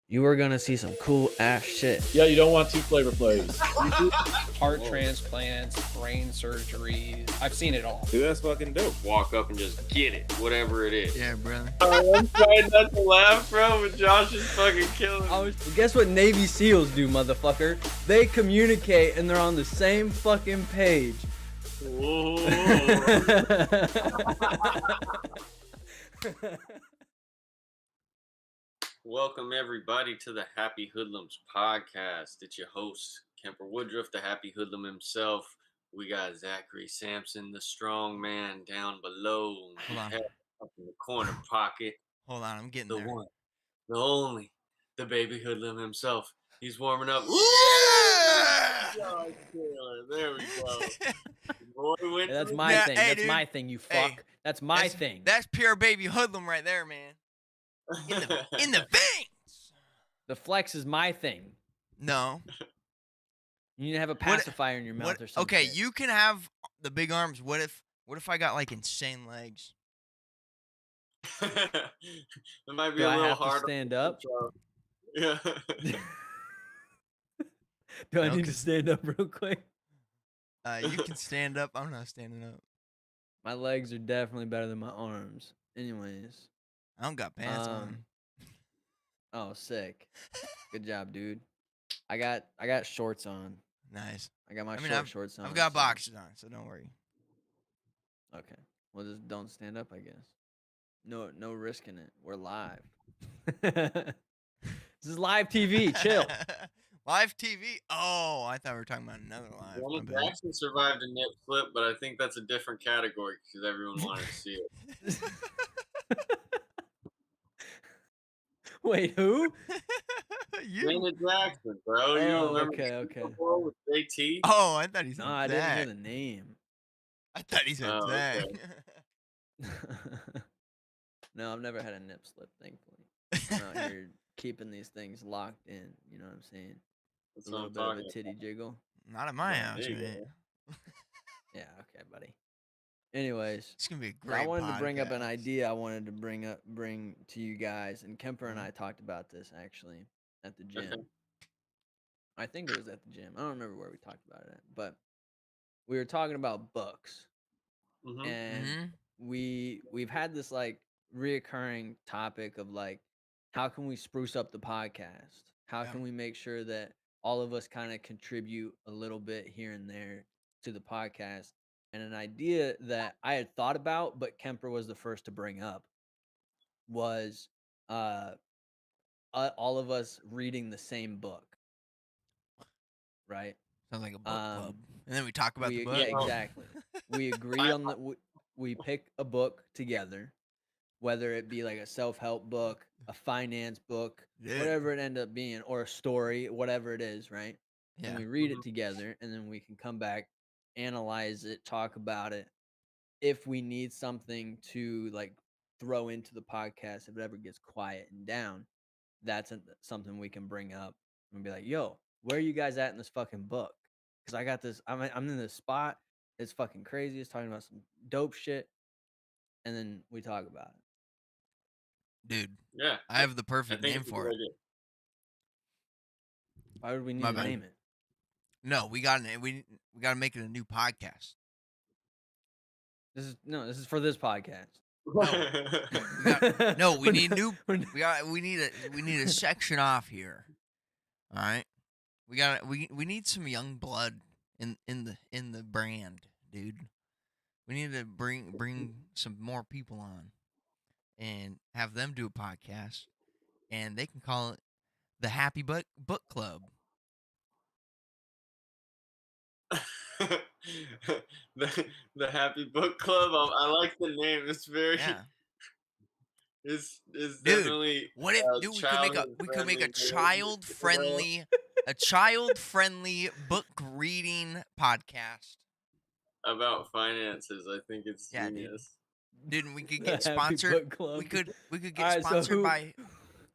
you are gonna see some cool ass shit. Yeah, you don't want two Flavor Flays. Heart transplants, brain surgeries. I've seen it all. Dude, that's fucking dope. Walk up and just get it, whatever it is. Yeah, brother. I'm trying not to laugh, bro, but Josh is fucking killing me. Guess what Navy SEALs do, motherfucker? They communicate and they're on the same fucking page. Whoa. Welcome everybody to the Happy Hoodlums podcast. It's your host, Kemper Woodruff, the Happy Hoodlum himself. We got Zachary Sampson, the strong man down below. Hold on. Up in the corner pocket. Hold on, I'm getting The there. one, the only, the baby hoodlum himself. He's warming up. Yeah! There we go. Boy went That's to my Yeah, thing. hey, That's dude. my thing, you fuck. Hey, That's my thing. That's pure baby hoodlum right there, man. In the veins. The flex is my thing. No. You need to have a pacifier in your mouth or something. Okay, you can have the big arms. What if I got like insane legs? It might be Do a I little have to hard. stand up? Yeah. Do I No, need to 'cause- stand up real quick? You can stand up. I'm not standing up. My legs are definitely better than my arms. Anyways. I don't got pants on. Oh, sick. Good job, dude. I got shorts on. Nice. I got my I've shorts on. I've got so- boxers on, so don't worry. Okay. Well, just don't stand up, I guess. No risking it. We're live. This is live TV. Chill. Live TV. Oh, I thought we were talking about another live. Well, My bad. Jackson survived a nip slip, but I think that's a different category because everyone wanted to see it. Wait, who? You. Janet Jackson, bro. You Oh, don't remember okay. before with JT? Oh, I thought he said No, I Zack. didn't hear the name. I thought he said Oh, Zack. okay. No, I've never had a nip slip, thankfully. I'm out here keeping these things locked in. You know what I'm saying? That's A what little I'm bit of talking a titty jiggle. Not at my Yeah, house, there you man. Yeah, okay, buddy. Anyways, It's gonna be a so great I wanted to bring up an podcast. idea I wanted to bring to you guys, and Kemper and I talked about this actually at the gym. Okay. I think it was at the gym. I don't remember where we talked about it at, but we were talking about books, Mhm. and Mhm. we've had this like reoccurring topic of like, how can we spruce up the podcast? How Yeah. can we make sure that all of us kind of contribute a little bit here and there to the podcast? And an idea that I had thought about, but Kemper was the first to bring up, was uh, all of us reading the same book, right? Sounds like a book Um, club. And then we talk about the book. Yeah, exactly. We agree on the we pick a book together, whether it be like a self-help book, a finance book, Yeah. whatever it end up being, or a story, whatever it is, right? And Yeah. we read it together, and then we can come back, analyze it, talk about it. If we need something to like throw into the podcast, if it ever gets quiet and down, that's something we can bring up and be like, "Yo, where are you guys at in this fucking book? Because I got this. I'm in this spot. It's fucking crazy. It's talking about some dope shit." And then we talk about it. Dude, Yeah. I have the I perfect think name it's a for good it. idea. Why would we need My to bad. name it? No, we got to make it a new podcast. This is for this podcast. No, we need new. we need a section off here. All right? We need some young blood in the brand, dude. We need to bring some more people on and have them do a podcast, and they can call it the Happy Book Club. the Happy Book Club. I like the name. It's very. Yeah. It's Dude, definitely. What if dude, we could make a childhood-friendly. child friendly book reading podcast. About finances. I think it's Yeah, dude. genius. Dude, and we could The get Happy sponsored. Book Club. We could get Alright, so sponsored who- by.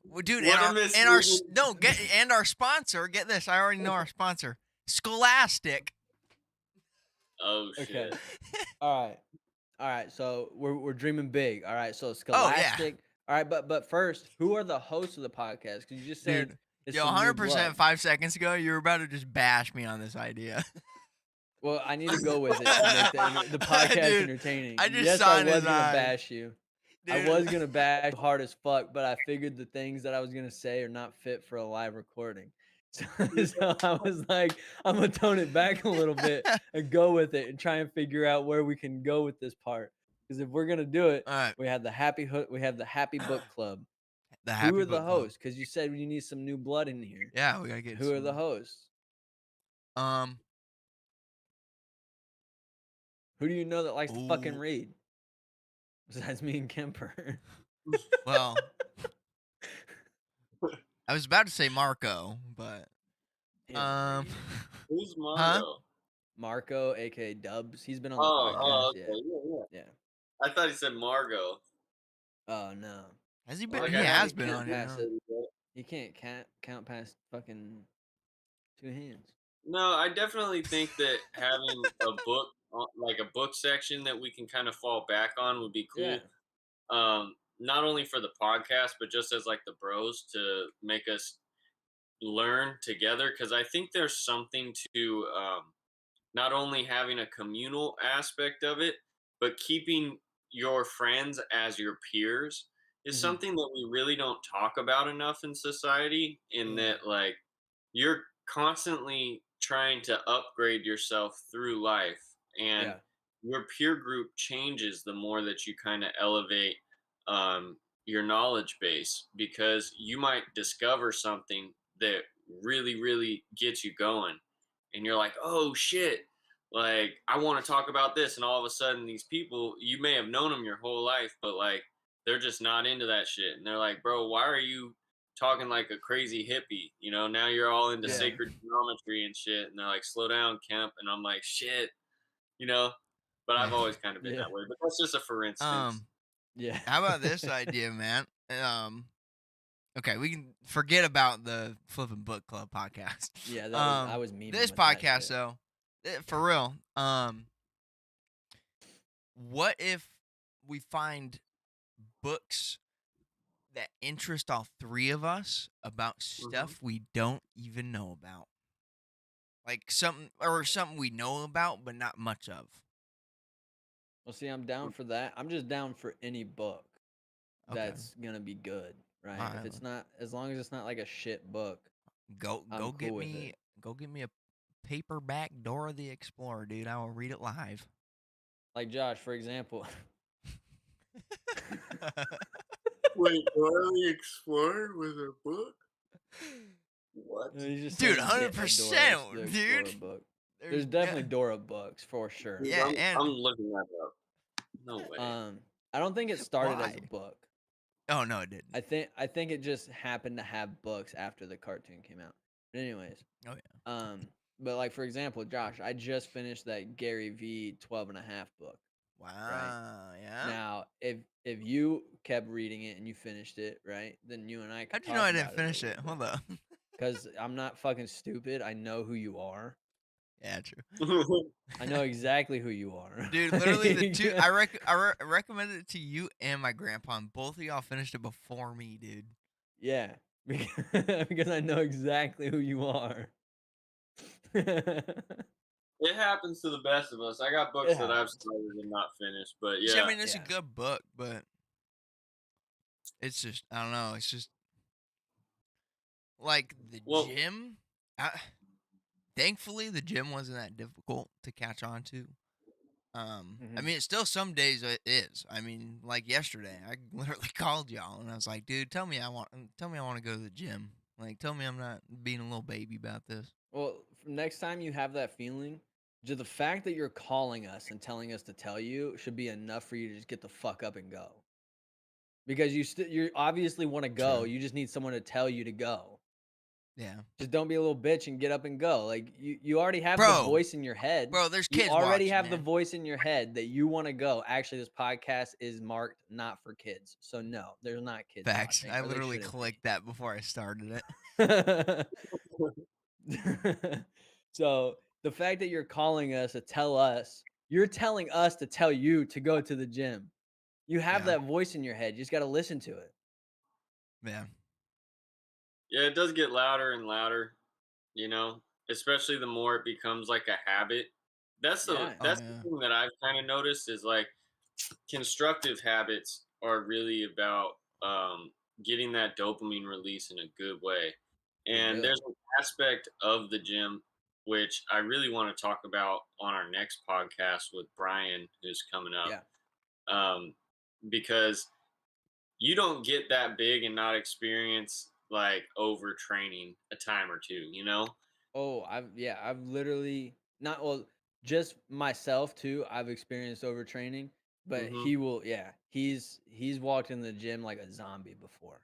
Well, dude, What and a our misleading- and our sponsor. Get this, I already know our sponsor, Scholastic. Oh shit. Okay. All right. So we're dreaming big. All right. So Oh, yeah. Scholastic All right, but first, who are the hosts of the podcast? Because you just said Dude. it's Yo, some new 100% blood. 5 seconds ago, you were about to just bash me on this idea. Well, I need to go with it to make the podcast Dude, entertaining. I just Yes, saw I in his was gonna eyes. bash you. I Dude. was gonna bash you hard as fuck, but I figured the things that I was gonna say are not fit for a live recording. So I was like, I'm gonna tone it back a little bit and go with it and try and figure out where we can go with this part. Because if we're gonna do it, All right. we have the happy book club. The Who Happy are the Book Club. hosts? Because you said you need some new blood in here. Yeah, we gotta get Who are the hosts? Who do you know that likes to fucking Ooh. read? Besides me and Kemper. Well, I was about to say Marco, but He doesn't read. Who's Margo? Huh? Marco, aka Dubs. He's been on the Oh, podcast. okay. Yeah. Yeah. I thought he said Margo. Oh no. Has he been? Like, He I know has he been can't on here. pass Huh? it. He can't count past fucking 2 hands. No, I definitely think that having a book, like a book section that we can kind of fall back on would be cool. Yeah. Not only for the podcast, but just as like the bros to make us learn together. Because I think there's something to not only having a communal aspect of it, but keeping your friends as your peers is Mhm. something that we really don't talk about enough in society. In that, like, you're constantly trying to upgrade yourself through life, and Yeah. your peer group changes the more that you kind of elevate your knowledge base, because you might discover something that really, really gets you going, and you're like, oh shit, like I want to talk about this, and all of a sudden these people, you may have known them your whole life, but like they're just not into that shit, and they're like, bro, why are you talking like a crazy hippie? Now you're all into Yeah. sacred geometry and shit, and they're like, slow down, Kemp, and I'm like, shit, you know. But I've always kind of been Yeah. that way. But that's just a for instance. Yeah. How about this idea, man? Okay, we can forget about the Flippin' Book Club podcast. Yeah, I was memeing this with that podcast shit. though, for real. What if we find books that interest all three of us about stuff we don't even know about? Like something we know about but not much of. Well, see, I'm down for that. I'm just down for any book Okay. that's gonna be good, right? Alright. If it's not, as long as it's not like a shit book. Go I'm get cool with me it. go get me a paperback Dora the Explorer, dude. I will read it live. Like Josh, for example. Wait, Dora the Explorer was a book? What? You just Dude, said you get a 100%, Dora the dude. Explorer book. There's definitely Dora books for sure. Dude, Yeah, I'm looking that up. No way. I don't think it started as Why? a book. Oh no, it didn't. I think it just happened to have books after the cartoon came out. But anyways. Oh yeah. But like for example, Josh, I just finished that Gary V 12 and a half book. Wow. Right? Yeah. Now, if you kept reading it and you finished it, right? Then you and I could How'd you know I didn't finish it? Hold up. Because I'm not fucking stupid. I know who you are. Yeah, true. I know exactly who you are. Dude, literally the two I recommended it to you and my grandpa, and both of y'all finished it before me, dude. Yeah. Because I know exactly who you are. It happens to the best of us. I got books that I've started and not finished, but yeah. I mean, it's a good book, but it's just, I don't know. It's just like the gym. Thankfully, the gym wasn't that difficult to catch on to. I mean, it's still some days it is. I mean, like yesterday, I literally called y'all and I was like, "Dude, tell me I want to go to the gym. Like, tell me I'm not being a little baby about this." Well, next time you have that feeling, just the fact that you're calling us and telling us to tell you should be enough for you to just get the fuck up and go. Because you obviously want to go. True. You just need someone to tell you to go. Yeah. Just don't be a little bitch and get up and go. Like you already have the voice in your head. Bro, there's kids You already watching, have the man. voice in your head that you want to go. Actually, this podcast is marked not for kids. So no, there's not kids Facts. watching. I or they literally shouldn't clicked that before I started it. So the fact that you're calling us to tell us, you're telling us to tell you to go to the gym. You have that voice in your head. You just got to listen to it. Yeah. Yeah, it does get louder and louder, you know, especially the more it becomes like a habit. Yeah. Oh That's the yeah. thing that I've kind of noticed is like constructive habits are really about getting that dopamine release in a good way. For And real. there's an aspect of the gym which I really want to talk about on our next podcast with Brian, who's coming up, Yeah. um, because you don't get that big and not experience like overtraining a time or two, you know? Oh, I've literally not well, just myself too. I've experienced overtraining, but Hmm. he's walked in the gym like a zombie before.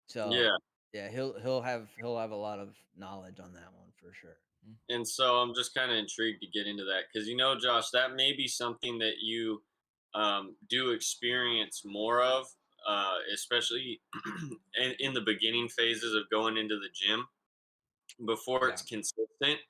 So Yeah. yeah, he'll have a lot of knowledge on that one for sure. Mm. And so I'm just kind of intrigued to get into that because, you know, Josh, that may be something that you do experience more of, especially in the beginning phases of going into the gym before Yeah. it's consistent.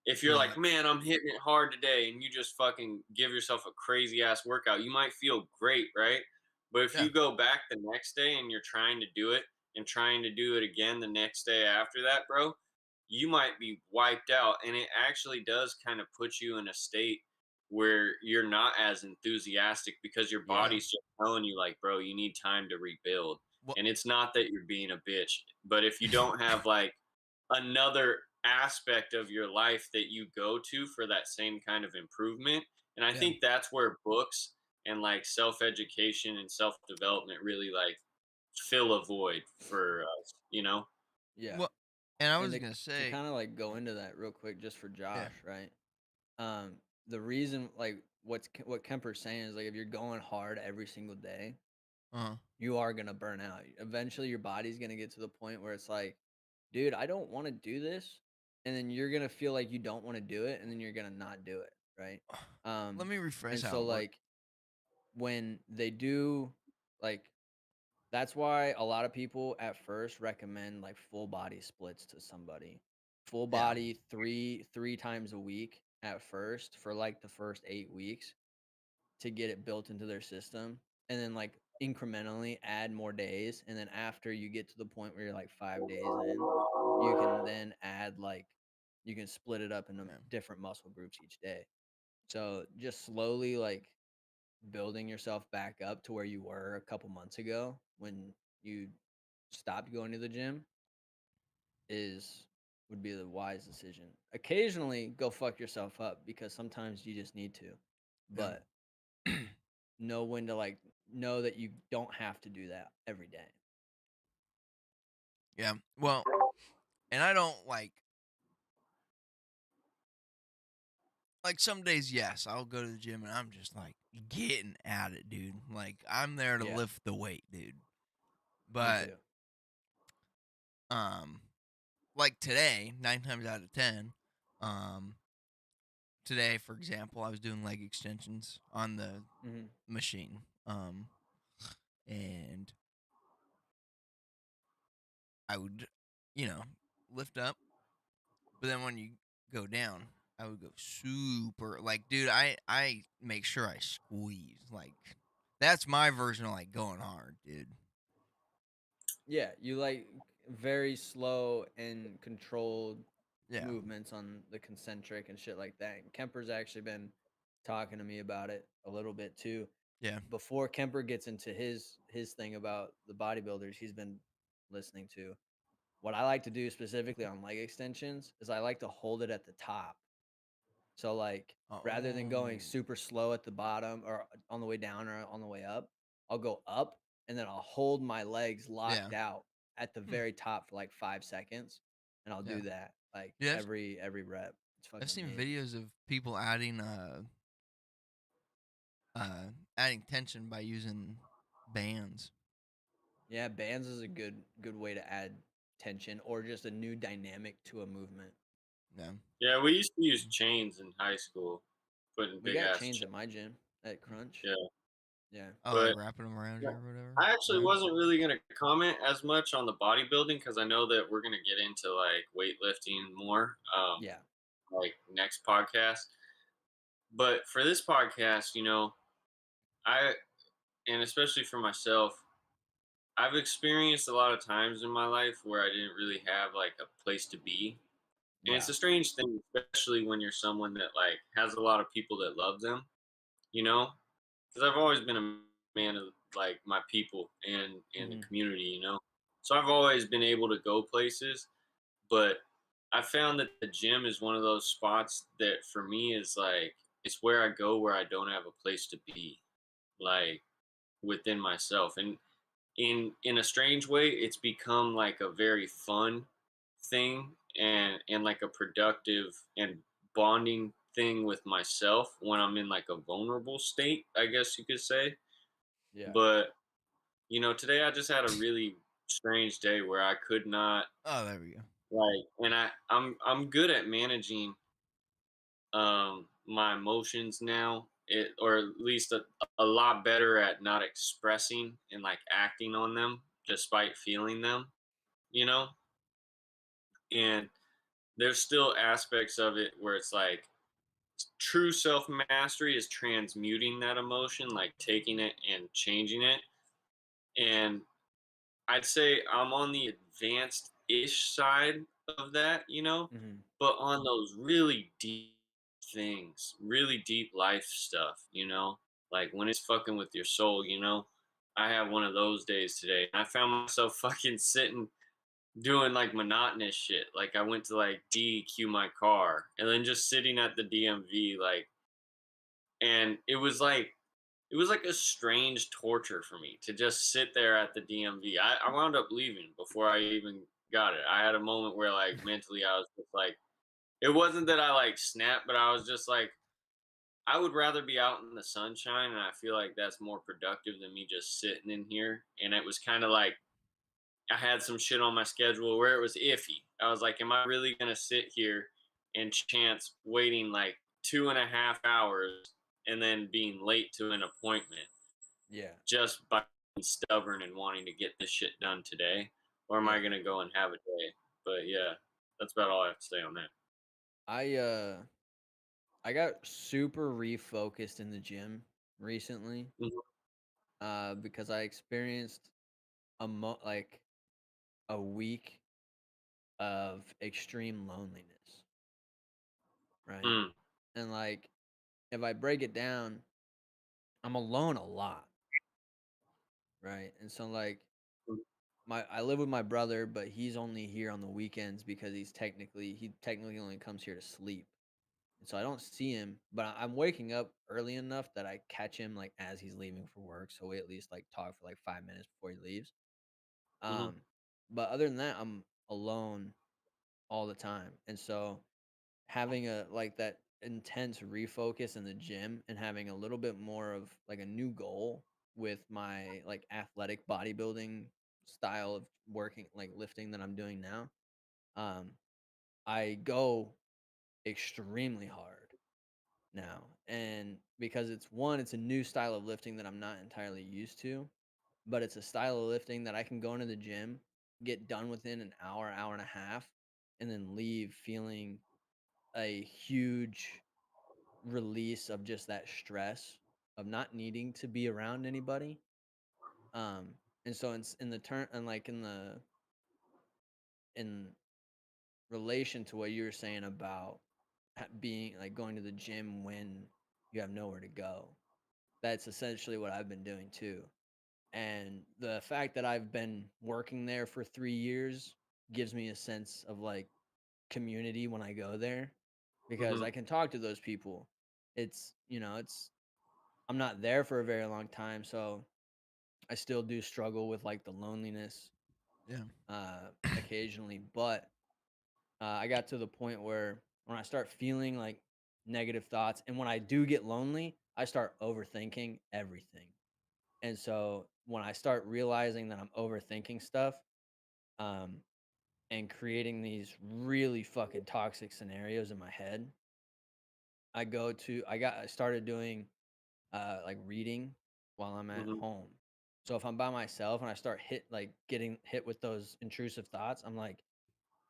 If you're Yeah. like, man, I'm hitting it hard today, and you just fucking give yourself a crazy ass workout, you might feel great, right? But if Yeah. you go back the next day and you're trying to do it and trying to do it again the next day after that, bro, you might be wiped out. And it actually does kind of put you in a state where you're not as enthusiastic because your Yeah. body's just telling you, like, bro, you need time to rebuild. Well, And it's not that you're being a bitch, but if you don't have like another aspect of your life that you go to for that same kind of improvement. And I yeah. think that's where books and like self education and self development really like fill a void for us, you know? Yeah. Well, and I And was to gonna to say, kind of like go into that real quick just for yeah. Josh, right? The reason like what Kemper's saying is like if you're going hard every single day, Uh. you are gonna burn out. Eventually your body's gonna get to the point where it's like, dude, I don't want to do this. And then you're gonna feel like you don't want to do it, and then you're gonna not do it, right? Let me rephrase And how so it works. like when they do like that's why a lot of people at first recommend like full body splits to somebody. Full Yeah. body three times a week at first for like the first 8 weeks to get it built into their system, and then like incrementally add more days, and then after you get to the point where you're like 5 days in, you can then add like you can split it up into Yeah. different muscle groups each day. So just slowly like building yourself back up to where you were a couple months ago when you stopped going to the gym is would be the wise decision. Occasionally go fuck yourself up because sometimes you just need to. But Yeah. know when to like know that you don't have to do that every day. Yeah. Well, and I don't like some days, yes, I'll go to the gym and I'm just like getting at it, dude. Like I'm there to Yeah, lift the weight, dude. me But too. um like today, 9 times out of 10, um today for example, I was doing leg extensions on the Hmm. machine. And I would, you know, lift up, but then when you go down, I would go super like, dude, I make sure I squeeze. Like that's my version of like going hard, dude. Yeah, you like very slow and controlled Yeah. movements on the concentric and shit like that. And Kemper's actually been talking to me about it a little bit too. Yeah. Before Kemper gets into his thing about the bodybuilders he's been listening to, what I like to do specifically on leg extensions is I like to hold it at the top. So like rather than going Oh. super slow at the bottom or on the way down or on the way up, I'll go up and then I'll hold my legs Yeah. locked out at the Hmm. very top for like 5 seconds, and I'll Yeah. do that like Dude, every rep. It's I've fucking seen amazing. videos of people adding tension by using bands. Yeah, bands is a good way to add tension or just a new dynamic to a movement. Yeah. Yeah, we used to use chains in high school, putting We big got ass chains chains. at my gym at Crunch. Yeah. Yeah. Oh, like But wrapping them around yeah, you or whatever. I actually Right? wasn't really going to comment as much on the bodybuilding because I know that we're going to get into like weightlifting more, Yeah. like next podcast. But for this podcast, you know, I, and especially for myself, I've experienced a lot of times in my life where I didn't really have like a place to be. And Yeah. it's a strange thing, especially when you're someone that like has a lot of people that love them, you know? Because I've always been a man of like my people and the Hmm. community, you know? So I've always been able to go places, but I found that the gym is one of those spots that for me is like it's where I go where I don't have a place to be, like within myself. And in a strange way, it's become like a very fun thing and like a productive and bonding thing with myself when I'm in like a vulnerable state, I guess you could say. Yeah. But today I just had a really strange day where I could not Oh, there we go. like and I'm good at managing my emotions now, or at least a lot better at not expressing and like acting on them despite feeling them, you know? And there's still aspects of it where it's like true self mastery is transmuting that emotion, like taking it and changing it. And I'd say I'm on the advanced ish side of that, Hmm. but on those really deep things, really deep life stuff, like when it's fucking with your soul, I have one of those days today. I found myself fucking sitting doing like monotonous shit. Like I went to like DEQ my car and then just sitting at the DMV, like, and it was like a strange torture for me to just sit there at the DMV. I wound up leaving before I even got it. I had a moment where like mentally I was just like, it wasn't that I like snapped, but I was just like, I would rather be out in the sunshine, and I feel like that's more productive than me just sitting in here. And it was kind of like I had some shit on my schedule where it was iffy. I was like, am I really gonna sit here and chance waiting like 2.5 hours and then being late to an appointment Yeah. just by being stubborn and wanting to get this shit done today? Or am Yeah. I gonna go and have a day? But yeah, that's about all I have to say on that. I uh I got super refocused in the gym recently Mhm. because I experienced like a week of extreme loneliness, right? Mm, And like if I break it down, I'm alone a lot, right? And so like mm, I live with my brother, but he's only here on the weekends because he technically only comes here to sleep. And so I don't see him, but I'm waking up early enough that I catch him like as he's leaving for work, so we at least like talk for like 5 minutes before he leaves. mhm, Um, but other than that, I'm alone all the time, and so having a like that intense refocus in the gym and having a little bit more of like a new goal with my like athletic bodybuilding style of working like lifting that I'm doing now. Um, I go extremely hard now. And because it's a new style of lifting that I'm not entirely used to, but it's a style of lifting that I can go into the gym, get done within an hour, hour and a half, and then leave feeling a huge release of just that stress of not needing to be around anybody. Um, and so in the turn and like in relation to what you were saying about being like going to the gym when you have nowhere to go, that's essentially what I've been doing too. And the fact that I've been working there for 3 years gives me a sense of like community when I go there because mhm, I can talk to those people. It's I'm not there for a very long time, so I still do struggle with like the loneliness Yeah. occasionally, but I got to the point where when I start feeling like negative thoughts and when I do get lonely, I start overthinking everything. And so when I start realizing that I'm overthinking stuff, um, and creating these really fucking toxic scenarios in my head, I started doing like reading while I'm at mhm. home. So if I'm by myself and I start getting hit with those intrusive thoughts, I'm like,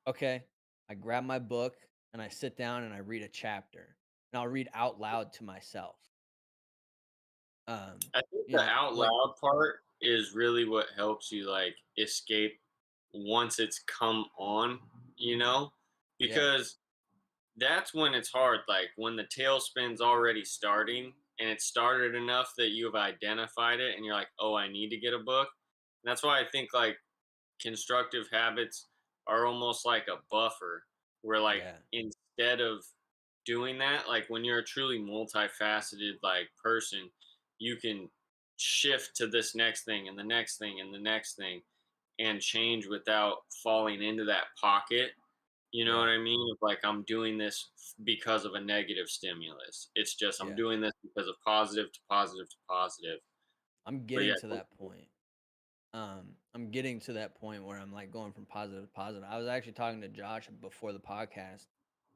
okay, I grab my book and I sit down and I read a chapter. And I'll read out loud to myself. Um, I think the out like loud part. is really what helps you like escape once it's come on, you know? Yeah, Because that's when it's hard. Like when the tailspin's already starting and it started enough that you have identified it and you're like, oh, I need to get a book. And that's why I think like constructive habits are almost like a buffer where like yeah, instead of doing that, like when you're a truly multifaceted like person, you can shift to this next thing and the next thing and the next thing and change without falling into that pocket. You know what yeah, I mean? Of, like I'm doing this because of a negative stimulus. It's just I'm yeah. doing this because of positive to positive to positive. I'm But getting yeah, to that point. I'm getting to that point where I'm like going from positive to positive. I was actually talking to Josh before the podcast,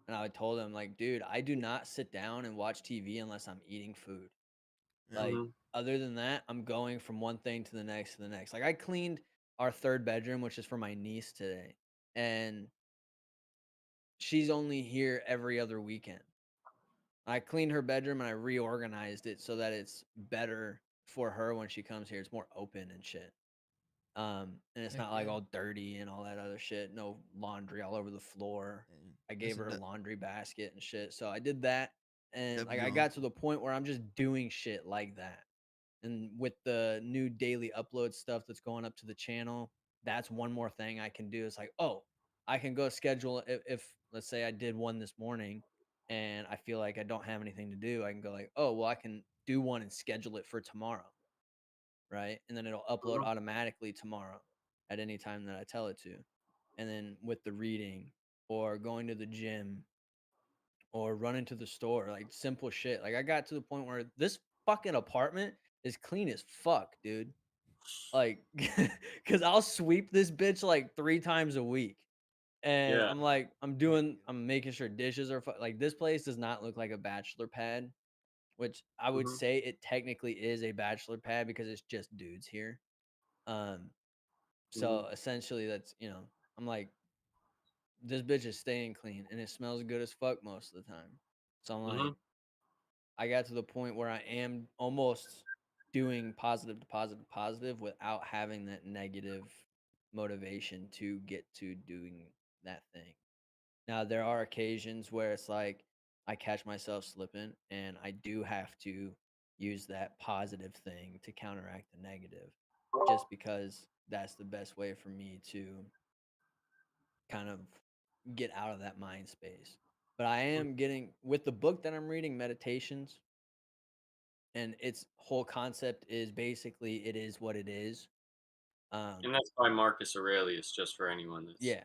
and I told him like, dude, I do not sit down and watch TV unless I'm eating food. Yeah. Like, hmm other than that, I'm going from one thing to the next to the next. Like, I cleaned our third bedroom, which is for my niece today, and she's only here every other weekend. I cleaned her bedroom and I reorganized it so that it's better for her when she comes here. It's more open and shit. And it's Heck not like yeah. all dirty and all that other shit. No laundry all over the floor. And I gave that's a her a laundry basket and shit. So I did that. And like I W got to uncle. the point where I'm just doing shit like that. And with the new daily upload stuff that's going up to the channel, that's one more thing I can do. It's like, oh, I can go schedule if let's say I did one this morning and I feel like I don't have anything to do, I can go like, oh, well, I can do one and schedule it for tomorrow, right? And then it'll upload hmm automatically tomorrow at any time that I tell it to. And then with the reading or going to the gym or running to the store, like simple shit. Like I got to the point where this fucking apartment is clean as fuck, dude. Like, cause I'll sweep this bitch like 3 times a week. And Yeah. I'm making sure dishes are like this place does not look like a bachelor pad, which I would hmm say it technically is a bachelor pad because it's just dudes here. Um, hmm so essentially I'm like, this bitch is staying clean and it smells good as fuck most of the time. So I'm like, hmm I got to the point where I am almost doing positive to positive to positive without having that negative motivation to get to doing that thing. Now, there are occasions where it's like I catch myself slipping and I do have to use that positive thing to counteract the negative just because that's the best way for me to kind of get out of that mind space. But I am getting with the book that I'm reading, Meditations, and its whole concept is basically it is what it is. Um, And that's by Marcus Aurelius, just for anyone that's yeah,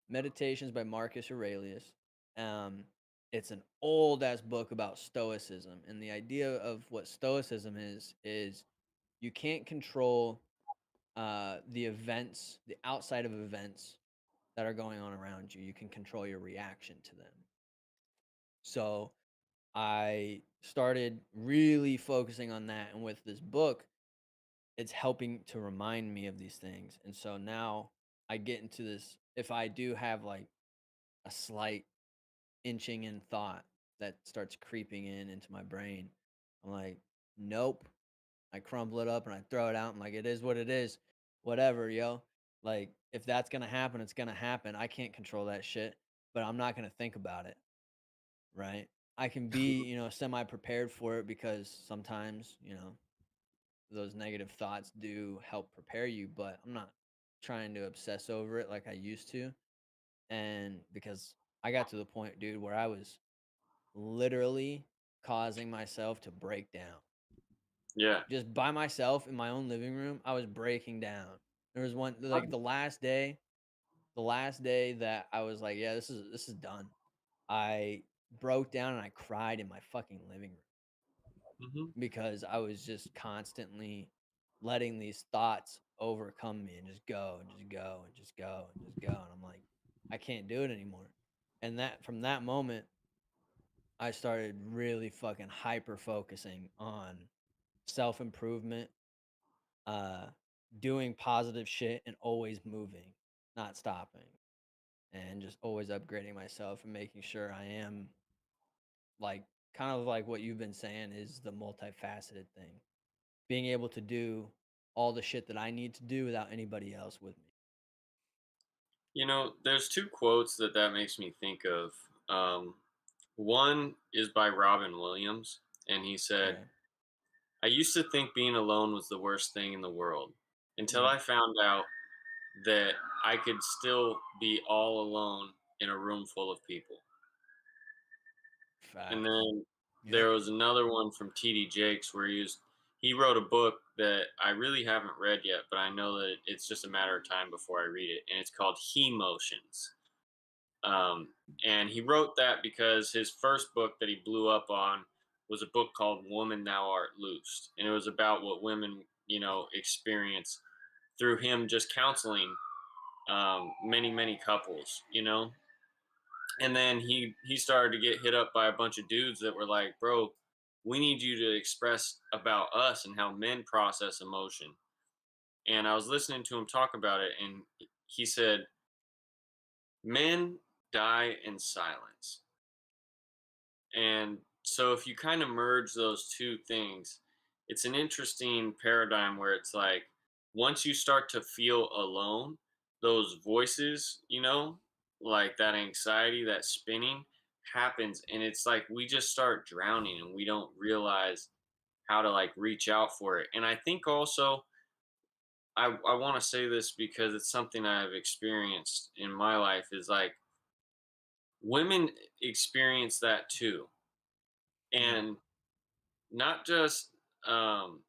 Meditations by Marcus Aurelius. Um, it's an old ass book about stoicism, and the idea of what stoicism is you can't control the events, the outside of events that are going on around you. You can control your reaction to them. So I started really focusing on that, and with this book, it's helping to remind me of these things. And so now I get into this if I do have like a slight inching in thought that starts creeping in into my brain, I'm like, nope. I crumble it up and I throw it out. I'm like, it is what it is. Whatever, yo. Like, if that's gonna happen, it's gonna happen. I can't control that shit, but I'm not gonna think about it, right? I can be, semi prepared for it because sometimes, those negative thoughts do help prepare you, but I'm not trying to obsess over it like I used to. And because I got to the point, dude, where I was literally causing myself to break down. yeah. Just by myself in my own living room, I was breaking down. There was one like the last day that I was like, yeah, this is done. I broke down and I cried in my fucking living room hmm because I was just constantly letting these thoughts overcome me and just go and just go and just go and just go. And I'm like, I can't do it anymore. And that from that moment, I started really fucking hyper focusing on self improvement, uh, doing positive shit and always moving, not stopping, and just always upgrading myself and making sure I am like kind of like what you've been saying is the multifaceted thing. Being able to do all the shit that I need to do without anybody else with me. You know, there's two quotes that makes me think of. One is by Robin Williams, and he said, Okay. "I used to think being alone was the worst thing in the world until Mhm. I found out that I could still be all alone in a room full of people." And Facts. then Yep. there was another one from TD Jakes where he wrote a book that I really haven't read yet, but I know that it's just a matter of time before I read it, and it's called He Motions. Um, and he wrote that because his first book that he blew up on was a book called Woman Thou Art Loosed. And it was about what women, experience through him just counseling many, many couples, And then he started to get hit up by a bunch of dudes that were like, bro, we need you to express about us and how men process emotion. And I was listening to him talk about it, and he said, men die in silence. And so if you kind of merge those two things, it's an interesting paradigm where it's like once you start to feel alone, those voices, like that anxiety, that spinning happens. And it's like we just start drowning and we don't realize how to like reach out for it. And I think also, I want to say this because it's something I've experienced in my life is like women experience that too. Mhm. And not just um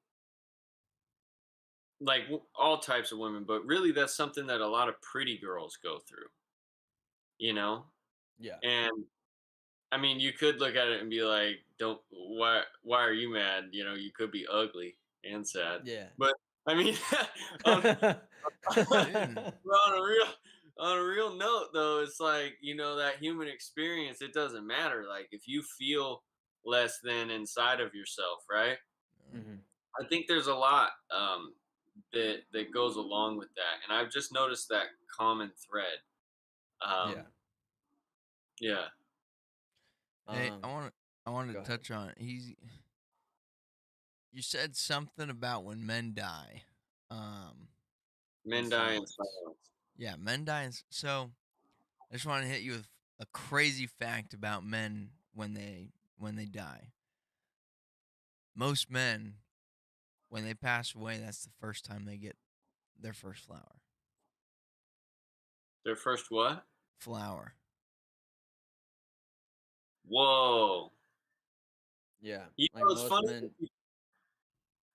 like all types of women, but really that's something that a lot of pretty girls go through, you know? Yeah. And I mean, you could look at it and be like, don't why are you mad? You could be ugly and sad. Yeah. But I mean, on, Dude. but on a real note though, it's like, that human experience, it doesn't matter. Like if you feel less than inside of yourself, right? Mhm. I think there's a lot that goes along with that, and I've just noticed that common thread. Yeah. Um, yeah, Hey, Um, I wanted go to ahead. touch on it. You said something about when men die. Um In men die in silence. silence. yeah, men die so I just want to hit you with a crazy fact about men when they die. Most men when they pass away, that's the first time they get their first flower. Their first what? Flower. Whoa! Yeah. Like It's most funny. men. Go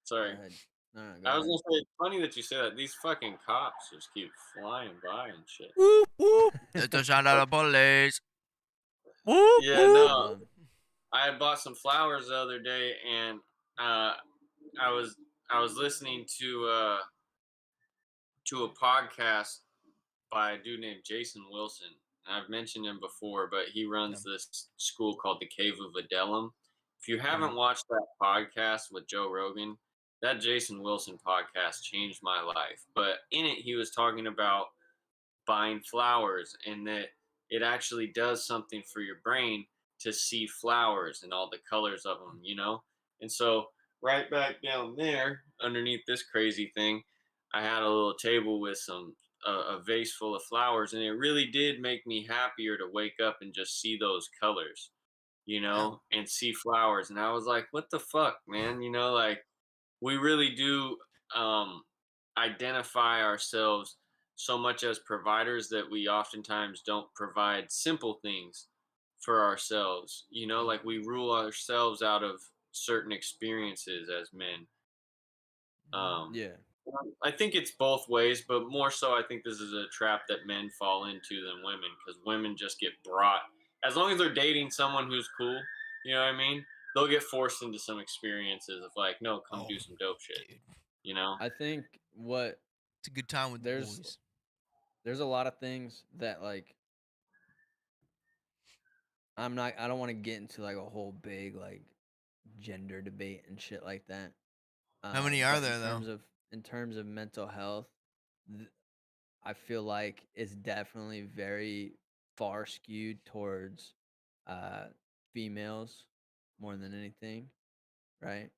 Sorry, ahead. No, no, go I was ahead. gonna say it's funny that you say that. These fucking cops just keep flying by and shit. Whoop whoop. It's the sound of the police. Whoop Yeah, whoop. no, Um, I had bought some flowers the other day, and I was I was listening to a podcast by a dude named Jason Wilson. And I've mentioned him before, but he Yeah. runs this school called the Cave of Adellum. If you mhm. haven't watched that podcast with Joe Rogan, that Jason Wilson podcast changed my life. But in it, he was talking about buying flowers and that it actually does something for your brain to see flowers and all the colors of them. And so, right back down there, underneath this crazy thing, I had a little table with a vase full of flowers, and it really did make me happier to wake up and just see those colors, Yeah. and see flowers. And I was like, what the fuck, man? Like we really do um, identify ourselves so much as providers that we oftentimes don't provide simple things for ourselves. Like we rule ourselves out of certain experiences as men. Um, Yeah. I think it's both ways, but more so, I think this is a trap that men fall into than women because women just get brought. As long as they're dating someone who's cool, you know what I mean? They'll get forced into some experiences of like, no, come Oh, do some dope shit, dude. you know? I think what It's a good time with the there's boys. there's a lot of things that like I don't want to get into like a whole big like gender debate and shit like that. How many are But there though? in terms of mental health, th- I feel like it's definitely very far skewed towards uh females more than anything, right?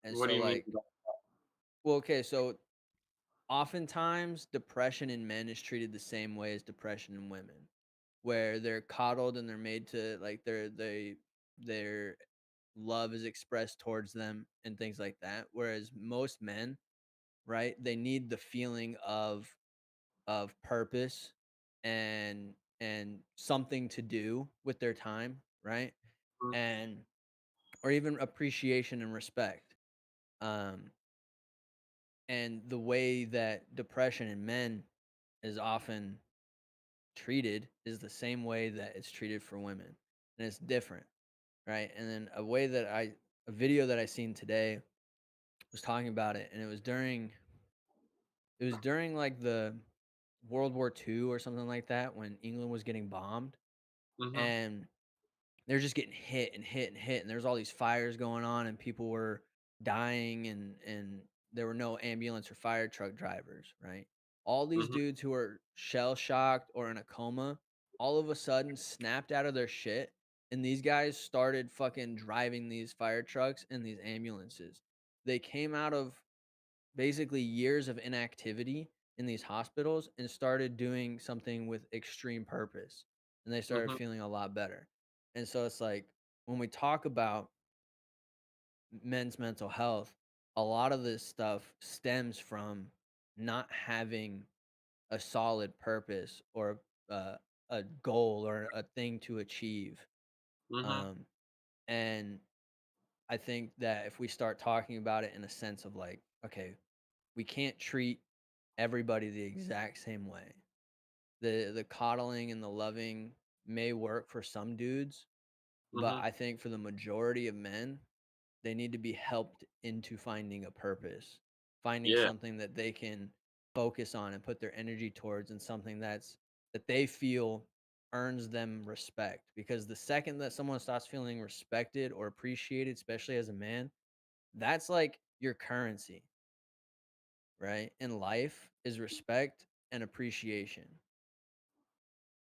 And What do so you mean? like well, okay, so oftentimes depression in men is treated the same way as depression in women, where they're coddled and they're made to like their love is expressed towards them and things like that. Whereas most men, right, they need the feeling of purpose and something to do with their time, right? Mhm. And or even appreciation and respect. Um, and the way that depression in men is often treated is the same way that it's treated for women, and it's different, right? And then a video that I seen today was talking about it, and it was during like the World War II or something like that when England was getting bombed, Mhm. and they're just getting hit and hit and hit, and there's all these fires going on, and people were dying, and there were no ambulance or fire truck drivers, right? All these Mhm. dudes who were shell shocked or in a coma, all of a sudden snapped out of their shit, and these guys started fucking driving these fire trucks and these ambulances. They came out of basically years of inactivity in these hospitals and started doing something with extreme purpose, and they started Mhm. feeling a lot better. And so it's like when we talk about men's mental health, a lot of this stuff stems from not having a solid purpose or uh, a goal or a thing to achieve. Mhm. um, and I think that if we start talking about it in a sense of like, okay, we can't treat everybody the exact same way. The coddling and the loving may work for some dudes, but Mhm. I think for the majority of men, they need to be helped into finding a purpose, finding Yeah. something that they can focus on and put their energy towards, and something that they feel earns them respect. Because the second that someone starts feeling respected or appreciated, especially as a man, that's like your currency, right? In life is respect and appreciation.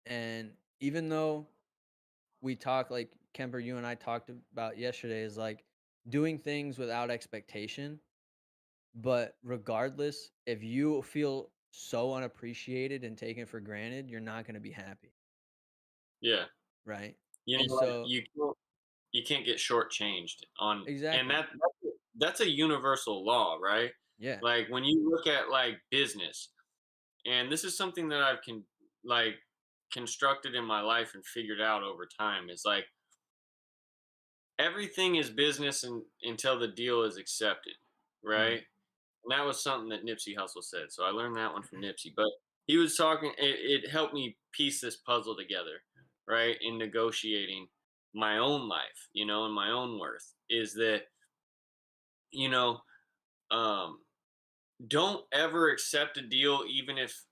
And even though we talk like Kemper, you and I talked about yesterday, is like doing things without expectation. But regardless, if you feel so unappreciated and taken for granted, you're not going to be happy, Yeah. right? You And know, like so, you can't get shortchanged on, and exactly. that's a universal law, right? Yeah. Like when you look at like business, and this is something that I've like constructed in my life and figured out over time is like everything is business until the deal is accepted, Mm, right? And that was something that Nipsey Hussle said. So I learned that one from Nipsey. But he was talking, it helped me piece this puzzle together, right? In negotiating my own life, and my own worth is that, you know, um, don't ever accept a deal, even if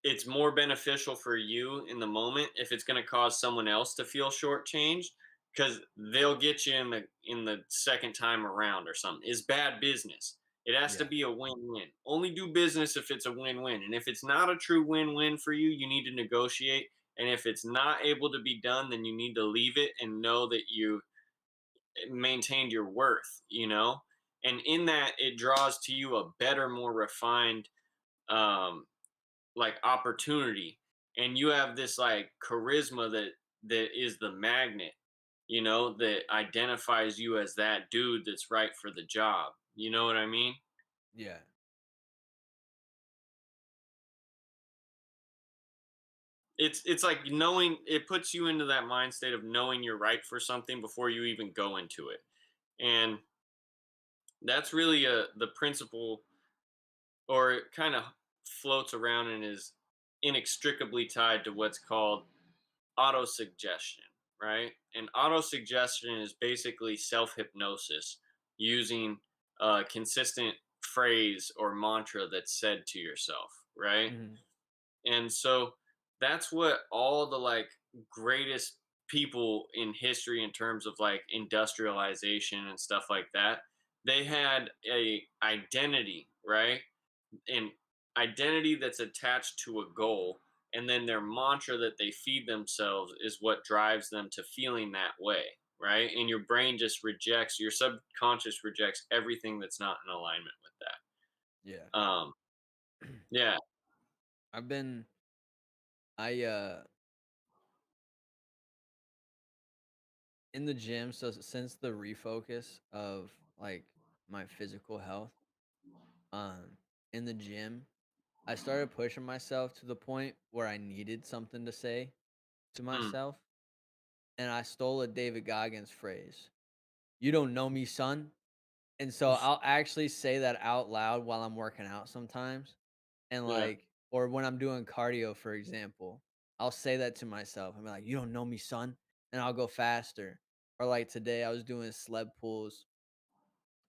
it's more beneficial for you in the moment if it's going to cause someone else to feel shortchanged because they'll get you in the second time around or something. Is bad business. It has to yeah. be a win-win. Only do business if it's a win-win. And if it's not a true win-win for you, you need to negotiate. And if it's not able to be done, then you need to leave it and know that you maintained your worth, And in that, it draws to you a better, more refined um like opportunity, and you have this like charisma that is the magnet, that identifies you as that dude that's right for the job. You know what I mean? Yeah. It's like knowing, it puts you into that mind state of knowing you're right for something before you even go into it. And that's really the principle, or it kind of floats around and is inextricably tied to what's called autosuggestion, right? And autosuggestion is basically self hypnosis using a consistent phrase or mantra that's said to yourself, right? Hmm. And so that's what all the like greatest people in history in terms of like industrialization and stuff like that, they had a identity, right? An identity that's attached to a goal, and then their mantra that they feed themselves is what drives them to feeling that way, right? And your brain just rejects, your subconscious rejects everything that's not in alignment with Yeah. that. Yeah. I've been I in the gym, so since the refocus of like my physical health, um, in the gym, I started pushing myself to the point where I needed something to say to Mm. myself, and I stole a David Goggins phrase. You don't know me, son. And so I'll actually say that out loud while I'm working out sometimes. And Yeah. like, or when I'm doing cardio, for example, I'll say that to myself. I'm like, you don't know me, son. And I'll go faster. Or like today I was doing sled pulls.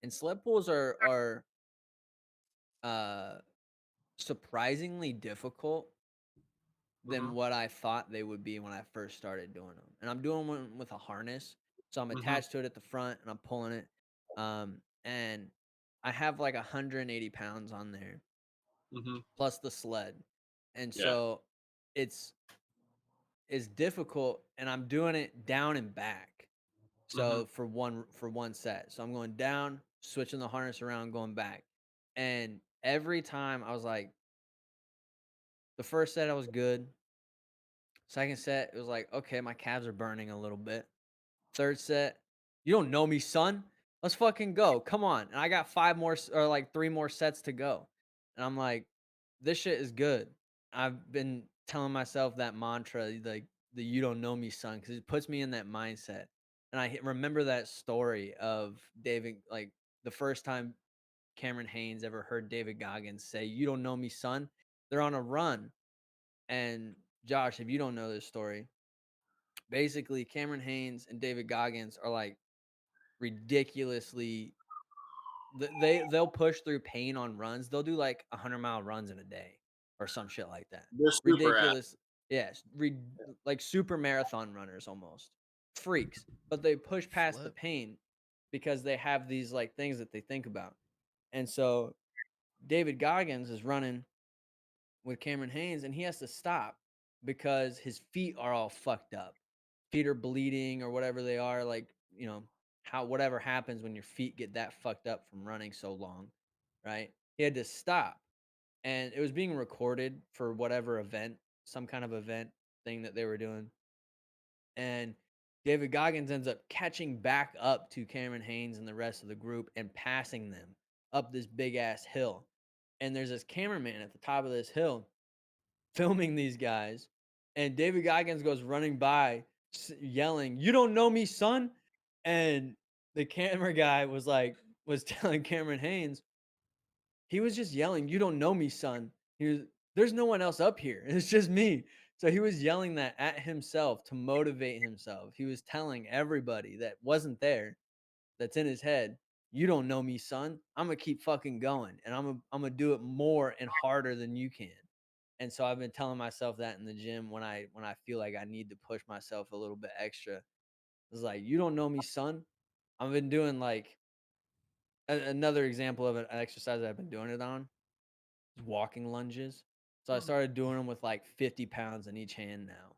And sled pulls are uh surprisingly difficult than Mhm. what I thought they would be when I first started doing them. And I'm doing one with a harness. So I'm Mhm. attached to it at the front and I'm pulling it. And I have like 180 pounds on there Mhm. plus the sled. And Yeah. so it's it's difficult and I'm doing it down and back. Mhm. So for one set. So I'm going down, switching the harness around, going back. And every time I was like, the first set I was good. Second set, it was like, okay, my calves are burning a little bit. Third set, you don't know me, son. Let's fucking go. Come on. And I got five more or like three more sets to go. And I'm like, this shit is good. I've been telling myself that mantra, like the you don't know me, son, because it puts me in that mindset. And I remember that story of David, like the first time Cameron Haynes ever heard David Goggins say, you don't know me, son. They're on a run. And Josh, if you don't know this story, basically Cameron Haynes and David Goggins are like ridiculously they'll push through pain on runs. They'll do like 100-mile runs in a day or some shit like that. They're super at. Ridiculous. Yes, like super marathon runners almost. Freaks, but they push past the Flip. pain because they have these like things that they think about. And so David Goggins is running with Cameron Haynes, and he has to stop because his feet are all fucked up. Feet are bleeding or whatever they are, like, how whatever happens when your feet get that fucked up from running so long, right? He had to stop. And it was being recorded for whatever event, some kind of event thing that they were doing. And David Goggins ends up catching back up to Cameron Haynes and the rest of the group and passing them up this big ass hill. And there's this cameraman at the top of this hill filming these guys, and David Goggins goes running by yelling, "You don't know me, son." And the camera guy was telling Cameron Haynes, he was just yelling, "You don't know me, son." There's no one else up here. It's just me. So he was yelling that at himself to motivate himself. He was telling everybody that wasn't there, that's in his head, "You don't know me, son. I'm gonna keep fucking going, and I'm gonna do it more and harder than you can." And so I've been telling myself that in the gym when I feel like I need to push myself a little bit extra. It's like, "You don't know me, son." I've been doing like another example of an exercise that I've been doing it on is walking lunges. So I started doing them with like 50 pounds in each hand now,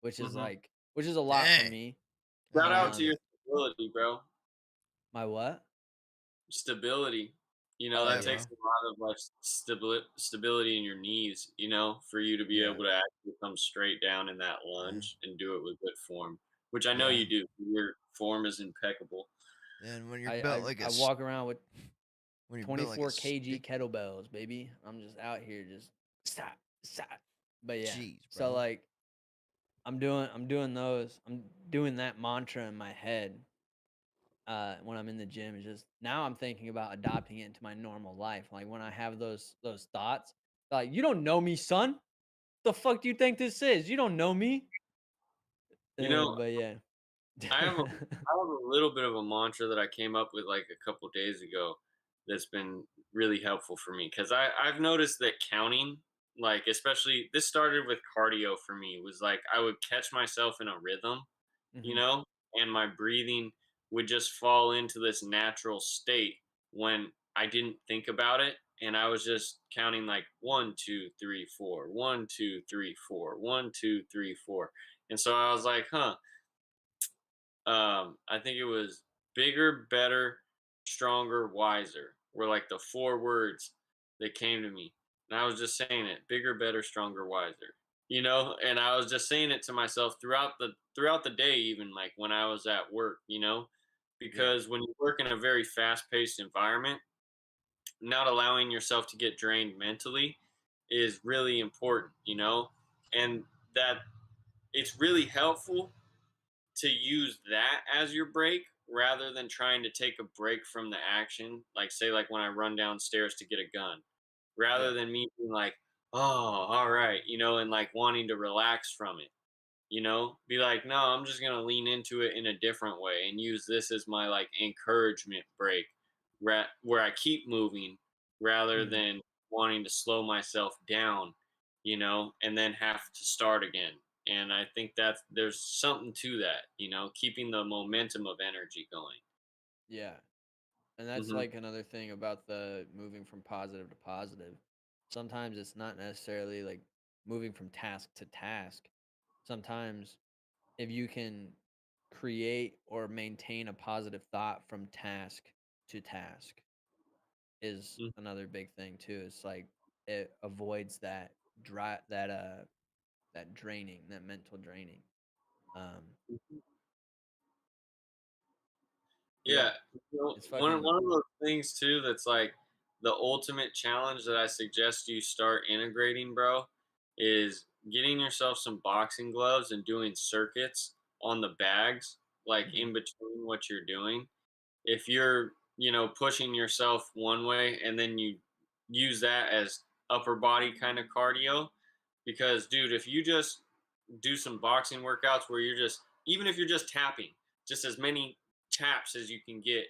Mhm. which is a lot for Dang. me. Shout Hell out to yeah. your Um, stability, bro. my what? Stability. Oh That yeah, takes a lot of like stability in your knees. For you to be yeah, able to actually come straight down in that Yeah. lunge and do it with good form, which I know yeah. you do. Your form is impeccable. And when you're I built I, like I walk around with when you're built like a 24 kg stick, kettlebells, baby. I'm just out here just stop, stop. But yeah, jeez, so bro. like I'm doing those. I'm doing that mantra in my head when I'm in the gym. It's just now I'm thinking about adopting it into my normal life. Like when I have those thoughts, like you don't know me, son. The fuck do you think this is? You don't know me. You know, But yeah. I have a little bit of a mantra that I came up with like a couple days ago that's been really helpful for me because I've noticed that counting, like especially this started with cardio for me, was like I would catch myself in a rhythm, you Mhm. know, and my breathing would just fall into this natural state when I didn't think about it. And I was just counting like 1, 2, 3, 4, 1, 2, 3, 4, 1, 2, 3, 4. And so I was like, huh, I think it was bigger, better, stronger, wiser were like the four words that came to me. And I was just saying it, bigger, better, stronger, wiser. And I was just saying it to myself throughout the day, even like when I was at work, Yeah. because when you work in a very fast-paced environment, not allowing yourself to get drained mentally is really important, and that it's really helpful to use that as your break rather than trying to take a break from the action. Like, say, like when I run downstairs to get a gun, rather Yeah. than me being like, oh, all right, and like wanting to relax from it, be like, no, I'm just going to lean into it in a different way and use this as my like encouragement break, where I keep moving rather Mhm. than wanting to slow myself down, and then have to start again. And I think that there's something to that, keeping the momentum of energy going. Yeah. And that's Hmm. like another thing about the moving from positive to positive. Sometimes it's not necessarily like moving from task to task. Sometimes if you can create or maintain a positive thought from task to task is another big thing too. It's like it avoids that that draining, that mental draining. Um Yeah, yeah, it's one fucking of those things too that's like the ultimate challenge that I suggest you start integrating, bro, is getting yourself some boxing gloves and doing circuits on the bags, like Mhm. in between what you're doing. If you're, pushing yourself one way and then you use that as upper body kind of cardio, because dude, if you just do some boxing workouts where you're just, even if you're just tapping, just as many taps as you can get,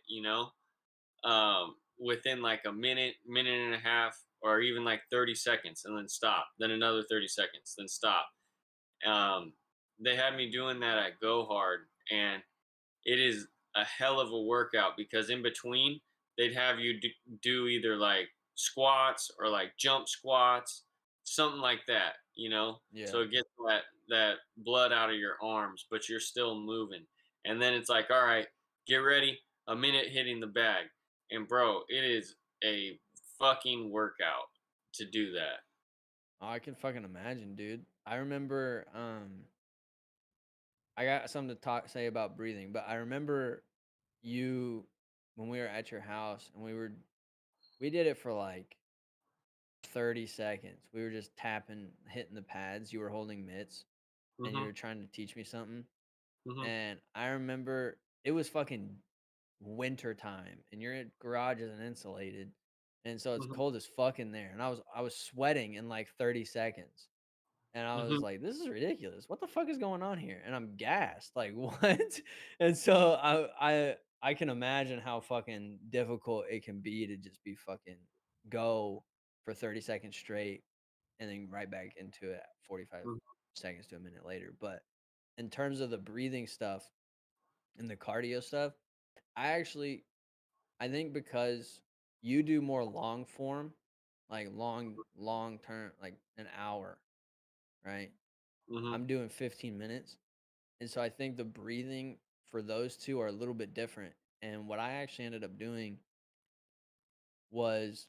within like a minute, minute and a half, or even like 30 seconds, and then stop, then another 30 seconds, then stop. Um, they had me doing that at Go Hard, and it is a hell of a workout because in between they'd have you do either like squats or like jump squats, something like that, yeah. so it gets that blood out of your arms, but you're still moving. And then it's like, all right, get ready, a minute hitting the bag. And bro, it is a fucking workout to do that. Oh, I can fucking imagine, dude. I remember I got something to say about breathing, but I remember you when we were at your house and we did it for like 30 seconds. We were just tapping, hitting the pads. You were holding mitts and you Hmm. were trying to teach me something. Hmm. And I remember it was fucking winter time and your garage isn't insulated. And so it's Hmm. cold as fuck in there. And I was sweating in like 30 seconds. And I was Hmm. like, "This is ridiculous. What the fuck is going on here?" And I'm gassed. Like, what? And so I can imagine how fucking difficult it can be to just be fucking go for 30 seconds straight and then right back into it 45 seconds to a minute later. But in terms of the breathing stuff and the cardio stuff, I think because you do more long form, like long term, like an hour, right? Hmm. I'm doing 15 minutes. And so I think the breathing for those two are a little bit different. And what I actually ended up doing was,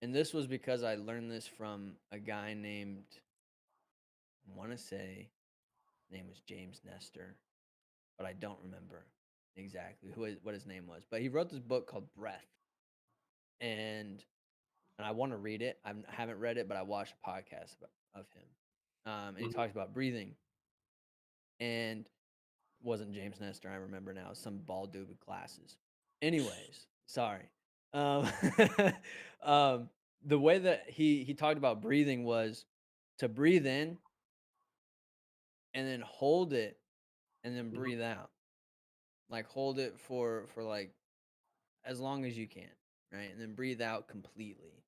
and this was because I learned this from a guy named, I want to say, his name was James Nestor, but I don't remember exactly what his name was. But he wrote this book called Breath, and I want to read it. I haven't read it, but I watched a podcast of him, and he Hmm. talks about breathing. And wasn't James Nestor, I remember now. Some bald dude with glasses. Anyways, sorry. Um, um, the way that he talked about breathing was to breathe in and then hold it and then Hmm. breathe out. Like hold it for like as long as you can, right? And then breathe out completely.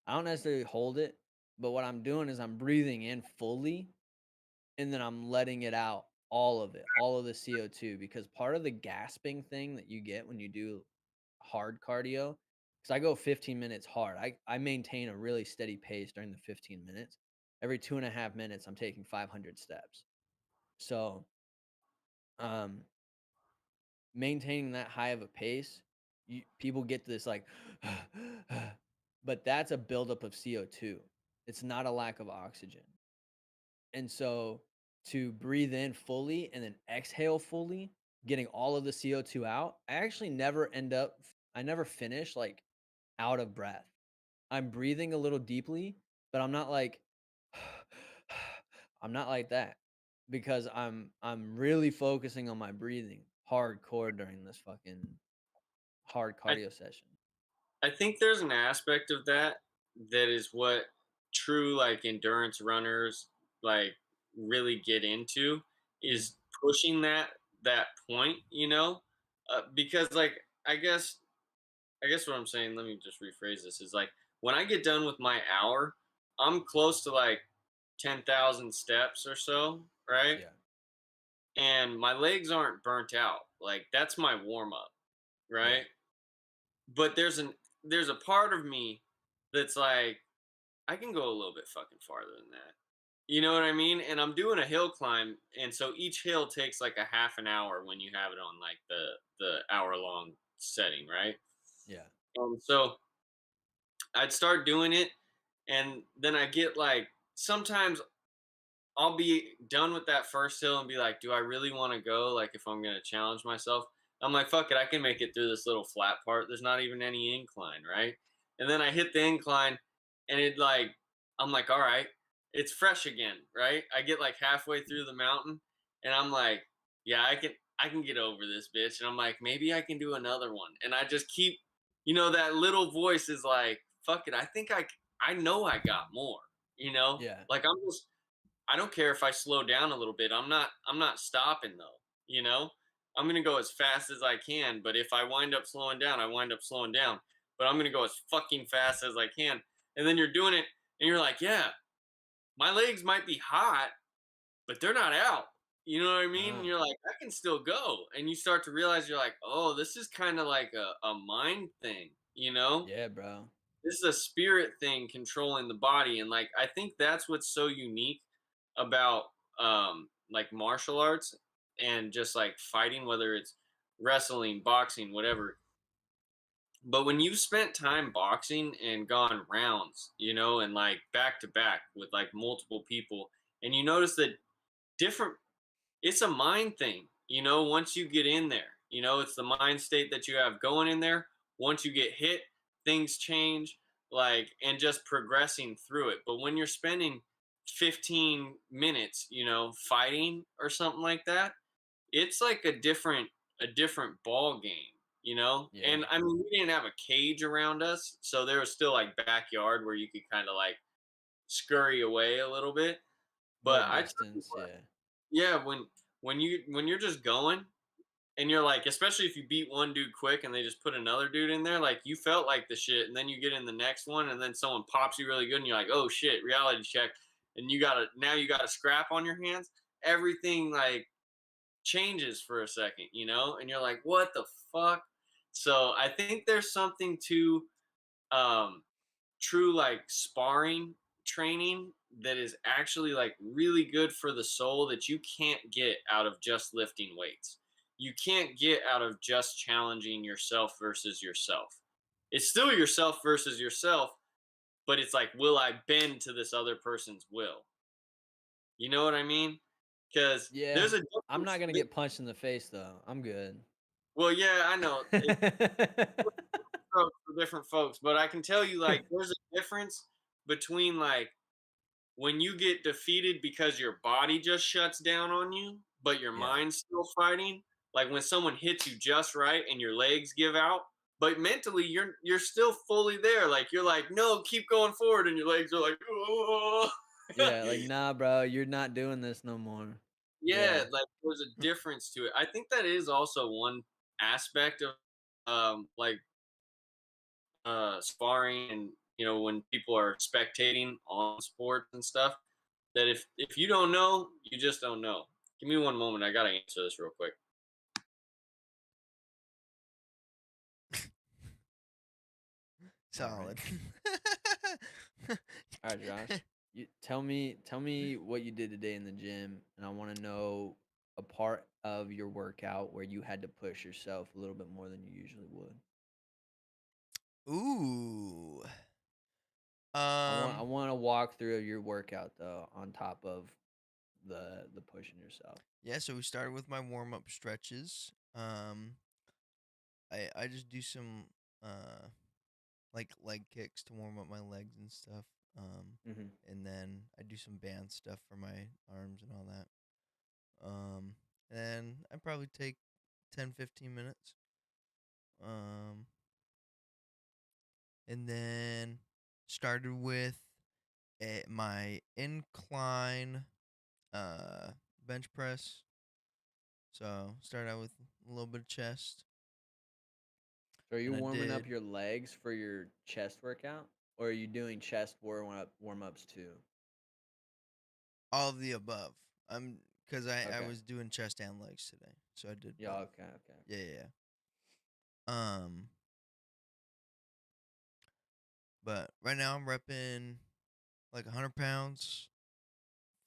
I don't necessarily hold it, but what I'm doing is I'm breathing in fully and then I'm letting it out, all of it, all of the CO2, because part of the gasping thing that you get when you do hard cardio, because I go 15 minutes hard. I maintain a really steady pace during the 15 minutes. Every 2.5 minutes, I'm taking 500 steps. So, um, maintaining that high of a pace, people get to this like, but that's a buildup of CO2. It's not a lack of oxygen. And so to breathe in fully and then exhale fully, getting all of the CO2 out, I actually I never finish like out of breath. I'm breathing a little deeply, but I'm not like I'm not like that because I'm really focusing on my breathing hardcore during this fucking hard I cardio session. I think there's an aspect of that that is what true like endurance runners like really get into Mm, is pushing that point, because like I guess what I'm saying, let me just rephrase this, is like when I get done with my hour, I'm close to like 10,000 steps or so, right? yeah. And my legs aren't burnt out. Like that's my warm up, Yeah. right? But there's a part of me that's like I can go a little bit fucking farther than that. You know what I mean? And I'm doing a hill climb, and so each hill takes like a half an hour when you have it on like the hour long setting, right? Yeah. And so I'd start doing it, and then I get like sometimes I'll be done with that first hill and be like, do I really want to go? Like, if I'm going to challenge myself, I'm like, fuck it, I can make it through this little flat part. There's not even any incline, right? And then I hit the incline, and I'm like, all right, it's fresh again, right? I get like halfway through the mountain, and I'm like, yeah, I can get over this bitch. And I'm like, maybe I can do another one. And I just keep, that little voice is like, fuck it, I know I got more, Yeah. like I don't care if I slow down a little bit. I'm not stopping though, you know? I'm going to go as fast as I can, but if I wind up slowing down, I wind up slowing down. But I'm going to go as fucking fast as I can. And then you're doing it and you're like, "Yeah, my legs might be hot, but they're not out." You know what I mean? And Uh, you're like, "I can still go." And you start to realize you're like, "Oh, this is kind of like a mind thing, you know?" yeah, bro. This is a spirit thing controlling the body, and like I think that's what's so unique about like martial arts and just like fighting, whether it's wrestling, boxing, whatever. But when you've spent time boxing and gone rounds, and like back to back with like multiple people, and you notice that different it's a mind thing, once you get in there. It's the mind state that you have going in there. Once you get hit, things change, like, and just progressing through it. But when you're spending 15 minutes, fighting or something like that, it's like a different ball game, Yeah. And I mean, we didn't have a cage around us, so there was still like backyard where you could kind of like scurry away a little bit. More But I tell you, distance. Yeah. yeah, when you're just going and you're like, especially if you beat one dude quick and they just put another dude in there, like you felt like the shit, and then you get in the next one and then someone pops you really good and you're like, oh shit, reality check, and you got a scrap on your hands. Everything like changes for a second, and you're like, what the fuck? So I think there's something to um true like sparring training that is actually like really good for the soul that you can't get out of just lifting weights. You can't get out of just challenging yourself versus yourself. It's still yourself versus yourself, but it's like, will I bend to this other person's will? You know what I mean? Because Yeah. there's a I'm difference. not gonna get punched in the face though. I'm good. Well, yeah, I know. It's for different folks, but I can tell you, like, there's a difference between like when you get defeated because your body just shuts down on you, but your Yeah. mind's still fighting. Like when someone hits you just right and your legs give out, but mentally you're still fully there. Like you're like, no, keep going forward, and your legs are like, oh. Yeah, like, "Nah, bro, you're not doing this no more." Yeah, Yeah. like there's a difference to it. I think that is also one aspect of like sparring, and when people are spectating on sports and stuff, that if you don't know, you just don't know. Give me one moment, I gotta answer this real quick. Alright. Solid. Alright, Josh. You tell me what you did today in the gym, and I wanna know a part of your workout where you had to push yourself a little bit more than you usually would. Ooh. I want to walk through your workout though, on top of the pushing yourself. Yeah, so we started with my warm up stretches. I just do some like leg kicks to warm up my legs and stuff. Hmm. And then I do some band stuff for my arms and all that. Um, and I probably take 10-15 minutes. Um, and then started with my incline bench press. So started out with a little bit of chest, So are you and I warming up did your legs for your chest workout, or are you doing chest warm ups too? all of the above. Because I Okay. was doing chest and legs today, so I did Yeah. both. Okay. Okay. Yeah, yeah, yeah. Um, but right now I'm repping like 100 pounds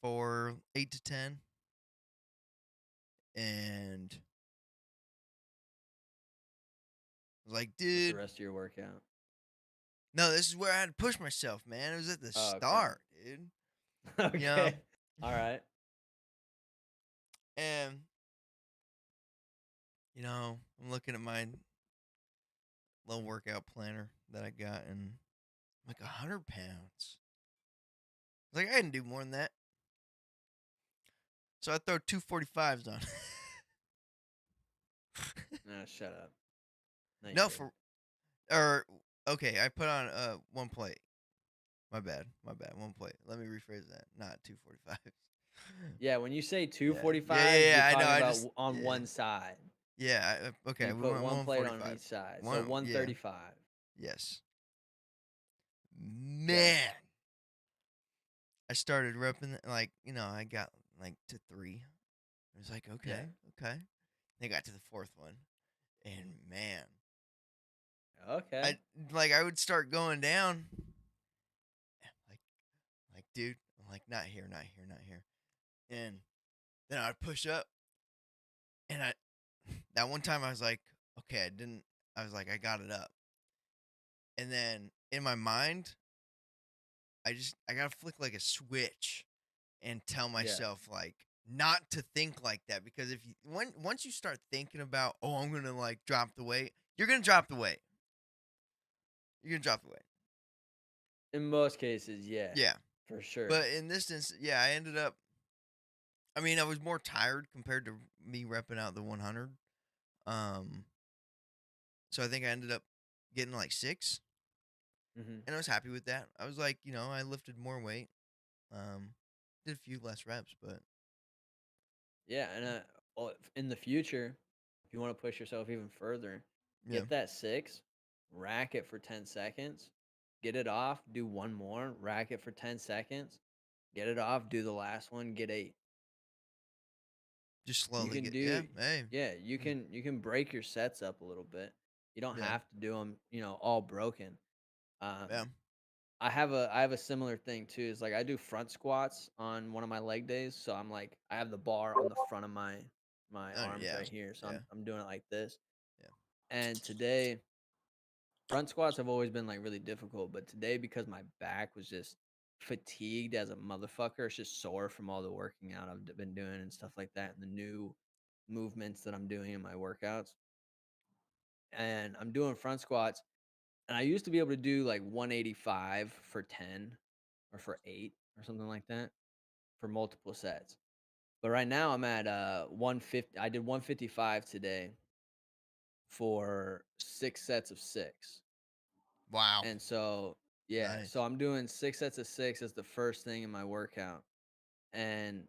for 8 to 10, and I was like, What's the dude, rest of your workout? no, this is where I had to push myself, man. It was at the Oh, okay. start, dude. You know, Okay. All right. and I'm looking at my little workout planner that I got, and I'm like 100 pounds. I was like, I can do more than that. So I throw 245s on. No, shut up. No, you No, didn't. or okay, I put on one plate. My bad. One plate. Let me rephrase that. Not 245s. Yeah, when you say Yeah. 245s, you're I know. talking I about just on yeah. one side. Yeah, So okay, you we put went one plate on 145. each side. So One yeah. 135. Yes. Okay. Man, I started repping like, I got like to 3. I was like, Yeah. okay, okay. They got to the 4th one, and man, Okay. I would start going down, like, dude, I'm like, not here, not here, not here, and then I'd push up, and that one time I was like, okay, I was like, I got it up, and then in my mind, I gotta flick like a switch, and tell Yeah. myself like not to think like that, because if you once you start thinking about, oh, I'm gonna like drop the weight, you're gonna drop the weight. You're gonna drop the weight. In most cases, yeah, Yeah. for sure. But in this instance, yeah, I ended up. I mean, I was more tired compared to me repping out the 100. Um, so I think I ended up getting like 6, Hmm. and I was happy with that. I was like, I lifted more weight. Um, did a few less reps, but Yeah, and in the future, if you want to push yourself even further, yeah, get that 6, rack it for 10 seconds, get it off, do one more, rack it for 10 seconds, get it off, do the last one, get 8. just You slowly can get. Yeah, do hey, Yeah, mm, you can break your sets up a little bit. You don't yeah, have to do them, all broken. yeah, Um, I have a similar thing too. Is like I do front squats on one of my leg days, so I'm like I have the bar on the front of my arms yeah, right here, so yeah, I'm doing it like this. yeah, And today, front squats have always been like really difficult, but today because my back was just fatigued as a motherfucker, it's just sore from all the working out I've been doing and stuff like that, and the new movements that I'm doing in my workouts. And I'm doing front squats, and I used to be able to do like 185 for 10 or for 8 or something like that for multiple sets. But right now I'm at 150. I did 155 today for 6 sets of 6. wow, And so yeah, so nice, I'm doing 6 sets of 6 as the first thing in my workout. And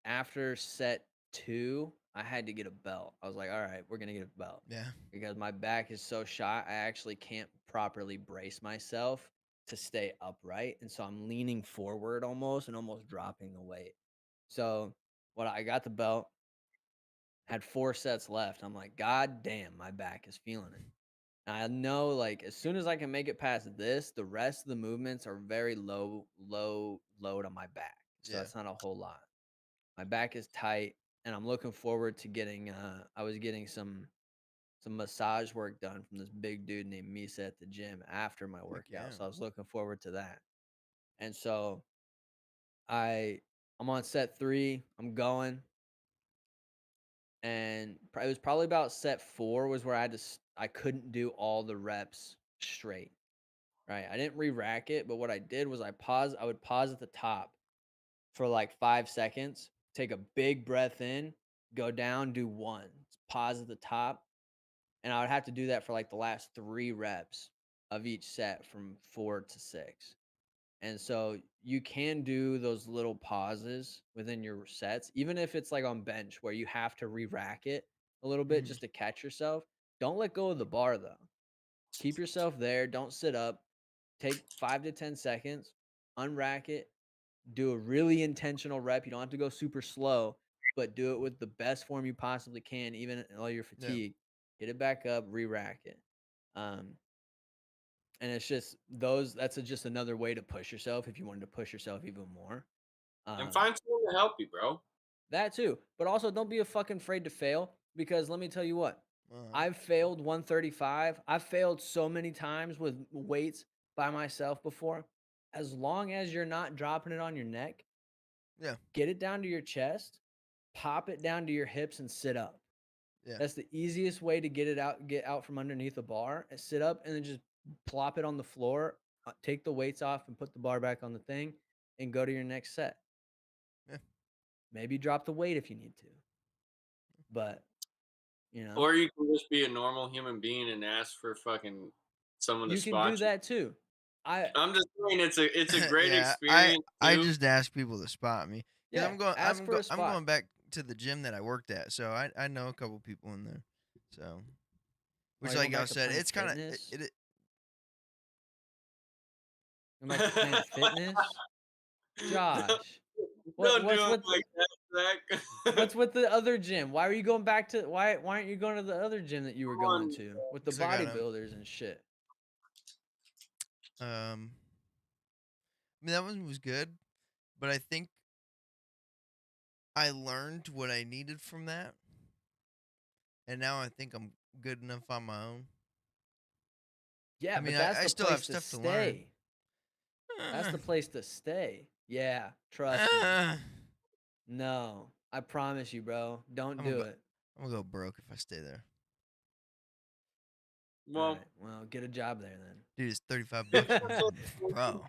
after set 2, I had to get a belt. I was like, "All right, we're gonna get a belt," yeah, because my back is so shot. I actually can't properly brace myself to stay upright, and so I'm leaning forward almost and almost dropping the weight. So, what I got the belt, had 4 sets left. I'm like, "God damn, my back is feeling it." And I know, like, as soon as I can make it past this, the rest of the movements are very low load on my back. So yeah, it's not a whole lot. My back is tight, and I'm looking forward to getting I was getting some massage work done from this big dude named Misa at the gym after my workout. yeah. So I was looking forward to that. And so I'm on set 3. I'm going, and it was probably about set 4 was where I couldn't do all the reps straight. Right? I didn't re-rack it, but what I did was I would pause at the top for like 5 seconds, take a big breath in, go down, do 1, pause at the top, and I would have to do that for like the last 3 reps of each set from 4 to 6. And so you can do those little pauses within your sets, even if it's like on bench where you have to re-rack it a little bit Mhm. just to catch yourself. Don't let go of the bar though. Keep yourself there. Don't sit up. Take 5 to 10 seconds, unrack it, do a really intentional rep. You don't have to go super slow, but do it with the best form you possibly can, even while you're Yeah. fatigued. Get it back up, re-rack it. And it's just just another way to push yourself if you wanted to push yourself even more. And Um, find someone to help you, bro. that too. But also don't be a fucking afraid to fail, because let me tell you what. I've failed 135. I've failed so many times with weights by myself before. As long as you're not dropping it on your neck, Yeah. get it down to your chest, pop it down to your hips, and sit up. Yeah. That's the easiest way to get out from underneath a bar. Sit up and then just plop it on the floor, take the weights off and put the bar back on the thing, and go to your next set. Yeah. Maybe drop the weight if you need to. But, Or you can just be a normal human being and ask for fucking someone to you can do spot you. that too. I'm just saying it's a great Yeah, experience I too. just ask people to spot me because Yeah, ask for a I'm spot. going back to the gym that I worked at, so I know a couple people in there. So, Are which you like going I back to said, Planet it's kind of Fitness? it Going back to Planet Fitness? Josh, Don't do what's it with like that, Zach. what's with the other gym? Why are you going back to why aren't you going to the other gym that you were Come going on. to with the 'cause I got 'em. bodybuilders and shit? I mean that one was good, but I think I learned what I needed from that, and now I think I'm good enough on my own. Yeah, I mean, but that's I the still have place to stuff to learn. stay. That's the place to stay. Yeah, trust me. No, I promise you, bro. Don't I'm gonna do go. it. I'm gonna go broke if I stay there. All Well, right. Well, get a job there then. Dude, it's $35, bro.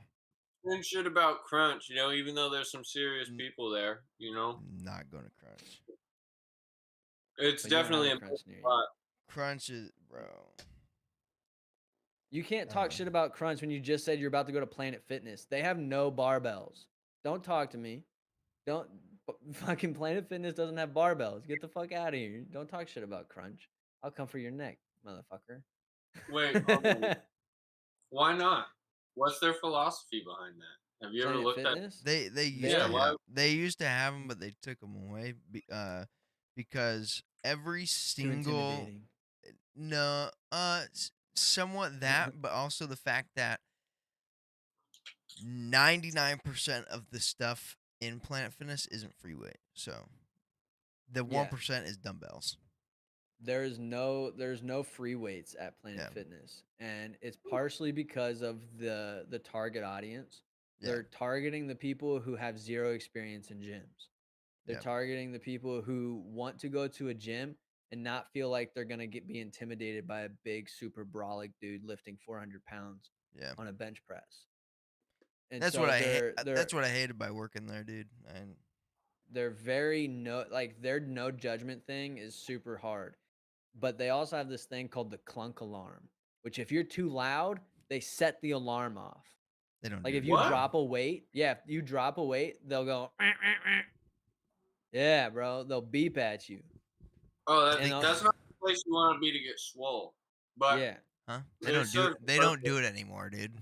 and shit about Crunch, even though there's some serious people there, Not gonna Crunch. it's But you don't have definitely a a crunch near you. spot. Crunch is, bro. You can't talk shit about Crunch when you just said you're about to go to Planet Fitness. They have no barbells. Don't talk to me. Don't fucking Planet Fitness doesn't have barbells. Get the fuck out of here. Don't talk shit about Crunch. I'll come for your neck, motherfucker. Wait, hold on. Why not? What's their philosophy behind that? Have you ever Planet looked at? Fitness? They used They're to why? have them, but they took them away because every too single intimidating. no somewhat that, but also the fact that 99% of the stuff in Planet Fitness isn't free weight. So the Yeah. 1% is dumbbells. There's no free weights at Planet Yeah. Fitness, and it's partially because of the target audience. Yeah. They're targeting the people who have zero experience in gyms. They're Yeah. targeting the people who want to go to a gym and not feel like they're gonna be intimidated by a big, super brolic dude lifting 400 pounds Yeah. on a bench press. And That's so what they're that's what I hated by working there, dude. And they're very their no judgment thing is super hard. But they also have this thing called the clunk alarm, which if you're too loud, they set the alarm off. they don't Like do if it. you What? drop a weight, if you drop a weight, they'll go, yeah, bro. They'll beep at you. Oh, And that's not the place you want to be to get swole. But yeah, Huh? They serve They don't purpose. do it anymore, dude.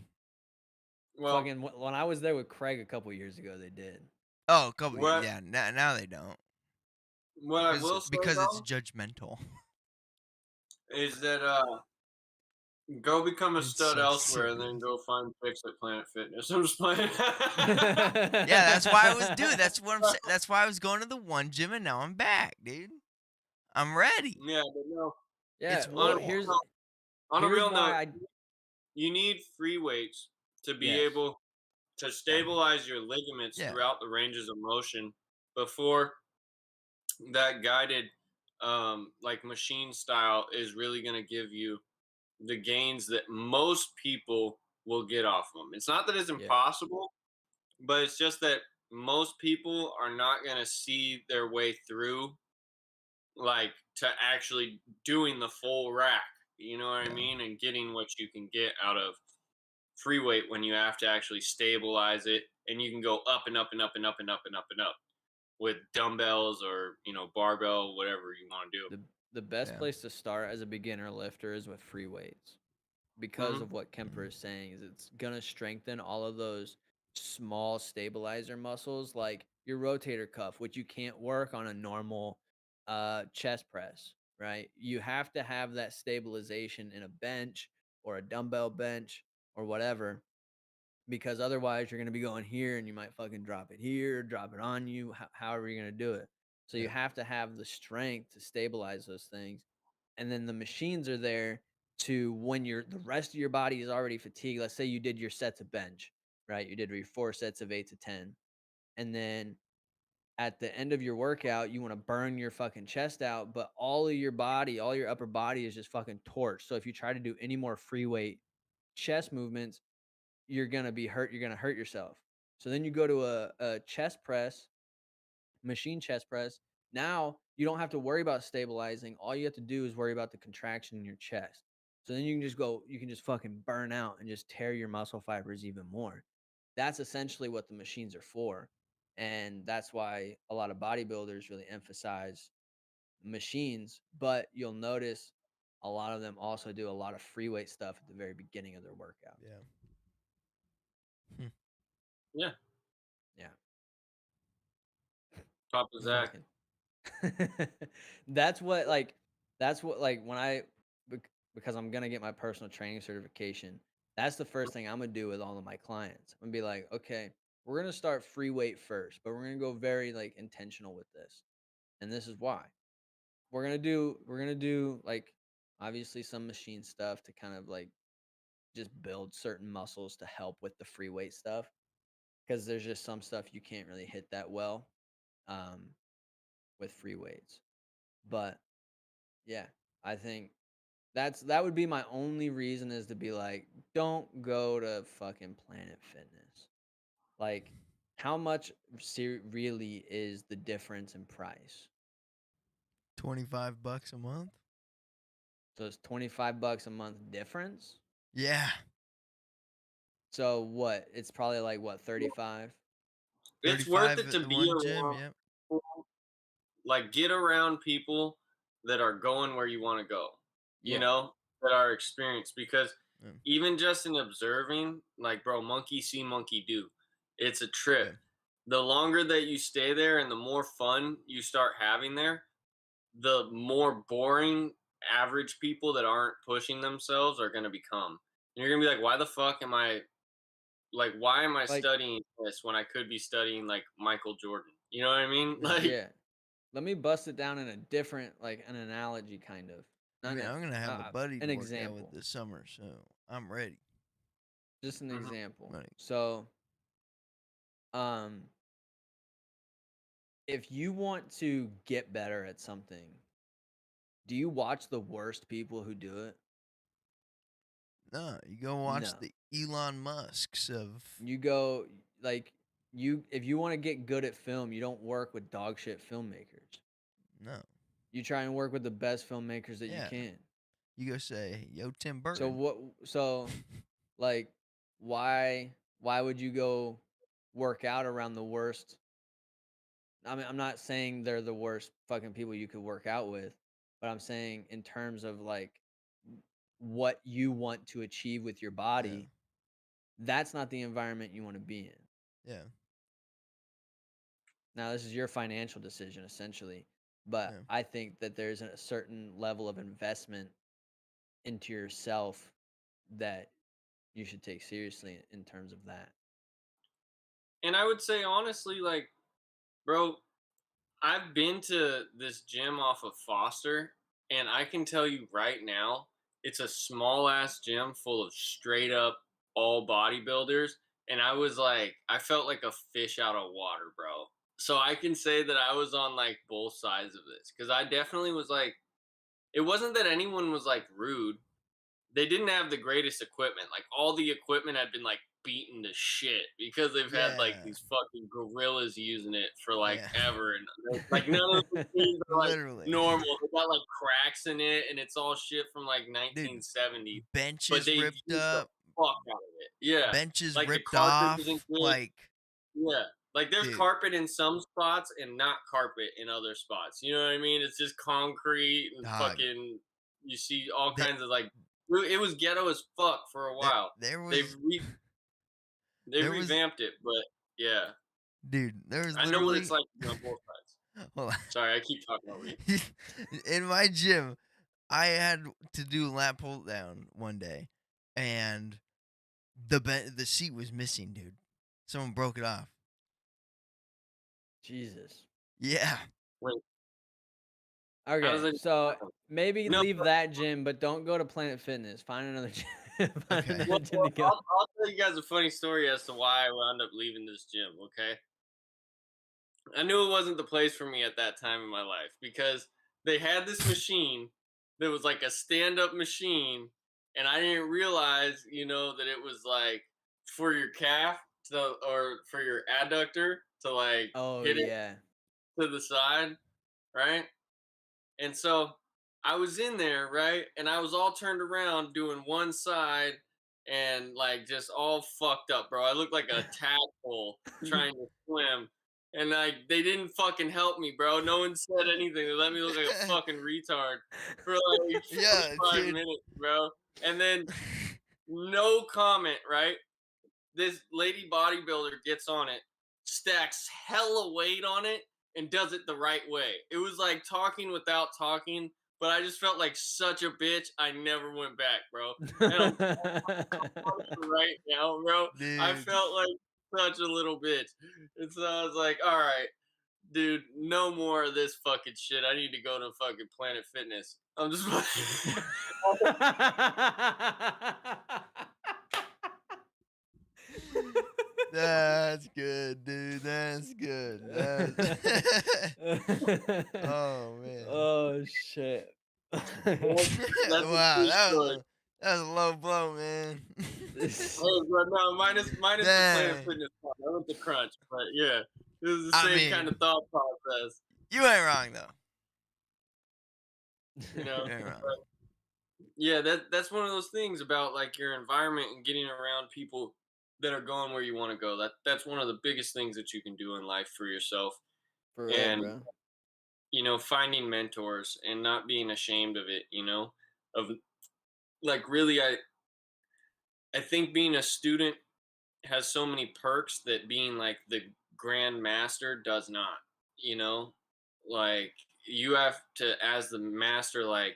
Well, fucking when I was there with Craig a couple years ago, they did. Oh, a couple What- yeah, now they don't. what I will say Because it's though, judgmental. is that go become a It's stud so elsewhere and then serious. go find pics at Planet Fitness. I'm just playing. Yeah, that's why I was dude, that's what I'm saying. That's why I was going to the one gym and now I'm back, dude. I'm ready. Yeah, but no. Yeah. It's Well, war. On a here's real why note, I you need free weights to be yes. able to stabilize your ligaments Yeah. throughout the ranges of motion before that guided like machine style is really going to give you the gains that most people will get off them. It's not that it's Yeah. impossible, but it's just that most people are not going to see their way through like to actually doing the full rack. You know what I Yeah. mean? And getting what you can get out of free weight when you have to actually stabilize it, and you can go up and up and up and up and up and up and up with dumbbells or barbell, whatever you want to do. The best Yeah. place to start as a beginner lifter is with free weights. Because Hmm. of what Kemper is saying, is it's gonna strengthen all of those small stabilizer muscles like your rotator cuff, which you can't work on a normal chest press, right? You have to have that stabilization in a bench or a dumbbell bench or whatever, because otherwise you're gonna be going here and you might fucking drop it here, drop it on you, however you're gonna do it. So you Yeah. have to have the strength to stabilize those things, and then the machines are there to when the rest of your body is already fatigued. Let's say you did your sets of bench, right? You did your 4 sets of 8 to 10, and then at the end of your workout, you want to burn your fucking chest out, but all of your body, all your upper body is just fucking torched. So if you try to do any more free weight chest movements, you're gonna be hurt. You're gonna hurt yourself. So then you go to a chest press, machine chest press. Now you don't have to worry about stabilizing. All you have to do is worry about the contraction in your chest. So then you can just go, you can just fucking burn out and just tear your muscle fibers even more. That's essentially what the machines are for. And that's why a lot of bodybuilders really emphasize machines. But you'll notice a lot of them also do a lot of free weight stuff at the very beginning of their workout. Yeah. Yeah, Yeah. Papa Zach. Fucking that's what like that's what like when because I'm gonna get my personal training certification. That's the first thing I'm gonna do with all of my clients. I'm gonna be like, okay, we're gonna start free weight first, but we're gonna go very like intentional with this. And this is why. We're gonna do like obviously some machine stuff to kind of like just build certain muscles to help with the free weight stuff. Because there's just some stuff you can't really hit that well um, with free weights. But yeah, I think that would be my only reason is to be like, don't go to fucking Planet Fitness. Like, how much really is the difference in price? $25 a month. So it's $25 a month difference. Yeah. So what? It's probably like what 35. It's worth 35 it at to the be one gym. around, Yep. like get around people that are going where you want to go, Yeah, that are experienced. Because Yeah. even just in observing, like, bro, monkey see, monkey do. It's a trip. Yeah. The longer that you stay there and the more fun you start having there, the more boring average people that aren't pushing themselves are going to become. And you're going to be like, why the fuck am I like, why am I like studying this when I could be studying like Michael Jordan? You know what I mean? Like, yeah. Let me bust it down in a different, like an analogy, kind of. I Not mean, I'm gonna have a buddy an to work out with example. this summer, so I'm ready. Just an mhm. example. Like, So, um, if you want to get better at something, do you watch the worst people who do it? no, you go watch No. the Elon Musks of You go like if you want to get good at film, you don't work with dog shit filmmakers. no. You try and work with the best filmmakers that you Yeah, can. you go say, "Yo, Tim So Burton." what so like why would you go work out around the worst? I mean, I'm not saying they're the worst fucking people you could work out with, but I'm saying in terms of like what you want to achieve with your Yeah, body, that's not the environment you want to be in. yeah, Now, this is your financial decision essentially, but yeah. I think that there's a certain level of investment into yourself that you should take seriously in terms of that. And I would say honestly, like, bro, I've been to this gym off of Foster, And I can tell you right now, it's a small ass gym full of straight up all bodybuilders. And I felt like a fish out of water, bro. So I can say that I was on like both sides of this because I definitely was like, it wasn't that anyone was like rude. They didn't have the greatest equipment. Like all the equipment had been like beaten to shit because they've had like Yeah. these fucking gorillas using it for like Yeah. ever, and like none of the machines are like Literally. normal. They got like cracks in it, and it's all shit from like Dude, 1970s. But benches they ripped used the up, fuck out of it. Yeah, benches like the ripped carpet off. isn't good. Like, Yeah, like there's dude, carpet in some spots and not carpet in other spots. You know what I mean? It's just concrete and dog. fucking. You see all There, kinds of like. It was ghetto as fuck for a there, while. there They've was, they there was, revamped it, but yeah, dude, there was I know what it's literally, like to be on both sides. hold Sorry, I keep talking over you. on. In my gym, I had to do a lat pull down one day, and the seat was missing, dude. Someone broke it off. Jesus. Yeah. Wait, how does Okay, it so happen? maybe No, leave that gym, but don't go to Planet Fitness. Find another gym. Find Okay. another well, gym to go. I'll tell you guys a funny story as to why I wound up leaving this gym. Okay, I knew it wasn't the place for me at that time in my life because they had this machine that was like a stand-up machine, and I didn't realize, that it was like for your calf or for your adductor to like Oh hit it yeah. to the side, right? And so I was in there, right? And I was all turned around doing one side and like just all fucked up, bro. I looked like a tadpole trying to swim. And like they didn't fucking help me, bro. No one said anything. They let me look like a fucking retard for like Yeah, 45 dude. minutes, bro. And then no comment, right? This lady bodybuilder gets on it, stacks hella weight on it, and does it the right way. It was like talking without talking, but I just felt like such a bitch. I never went back, bro. And I'm right now, bro. I Dude. felt like such a little bitch. And so I was like, all right, dude, no more of this fucking shit. I need to go to fucking Planet Fitness. I'm just That's good, dude. That's good. Oh man. Oh shit. that's a Wow, true story. that was a low blow, man. Oh, but no, minus the Planet Dang. Fitness part. I went to Crunch, but yeah, it was the I same kind mean, of thought process, you ain't wrong though. you know. You ain't wrong. But yeah, that's one of those things about like your environment and getting around people that are going where you want to go. That's one of the biggest things that you can do in life for yourself, For real, and bro. finding mentors and not being ashamed of it. Of like really, I think being a student has so many perks that being like the grand master does not, you know like you have to, as the master, like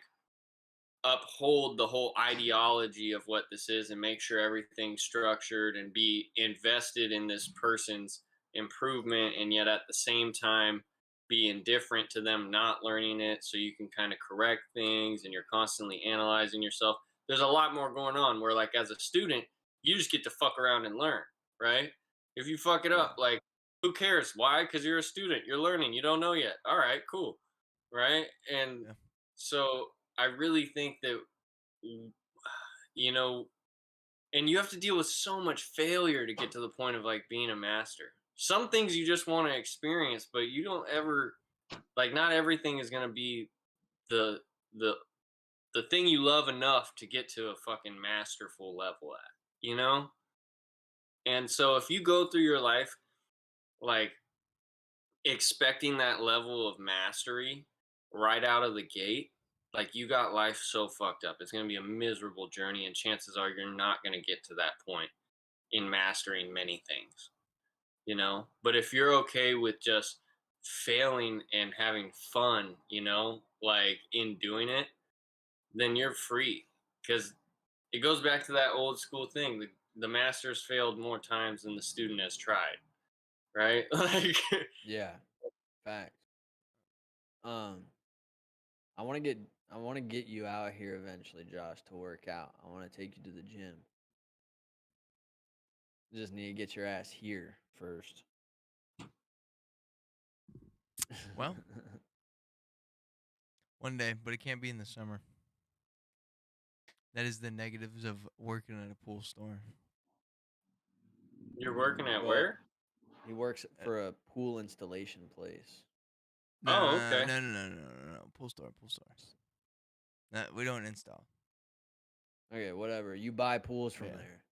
uphold the whole ideology of what this is and make sure everything's structured and be invested in this person's improvement, and yet at the same time be indifferent to them not learning it, so you can kind of correct things and you're constantly analyzing yourself. There's a lot more going on where like as a student you just get to fuck around and learn, right? If you fuck it Yeah. up, like who cares? Why? Because you're a student, you're learning, you don't know yet. All right, cool, right? And Yeah. so I really think that, you know, and you have to deal with so much failure to get to the point of like being a master. Some things you just want to experience, but you don't ever, like, not everything is going to be the the the thing you love enough to get to a fucking masterful level at, you know? And so if you go through your life like expecting that level of mastery right out of the gate, like you got life so fucked up. It's going to be a miserable journey, and chances are you're not going to get to that point in mastering many things, But if you're okay with just failing and having fun, like in doing it, then you're free, because it goes back to that old school thing. The master's failed more times than the student has tried, right? Like, Yeah. Fact. Um I want to get you out here eventually, Josh, to work out. I want to take you to the gym. Just need to get your ass here first. Well, one day, but it can't be in the summer. That is the negatives of working at a pool store. You're working at Well, where? he works for a pool installation place. Oh, okay. No. Pool store. No, we don't install. Okay, whatever. You buy pools from Yeah. there.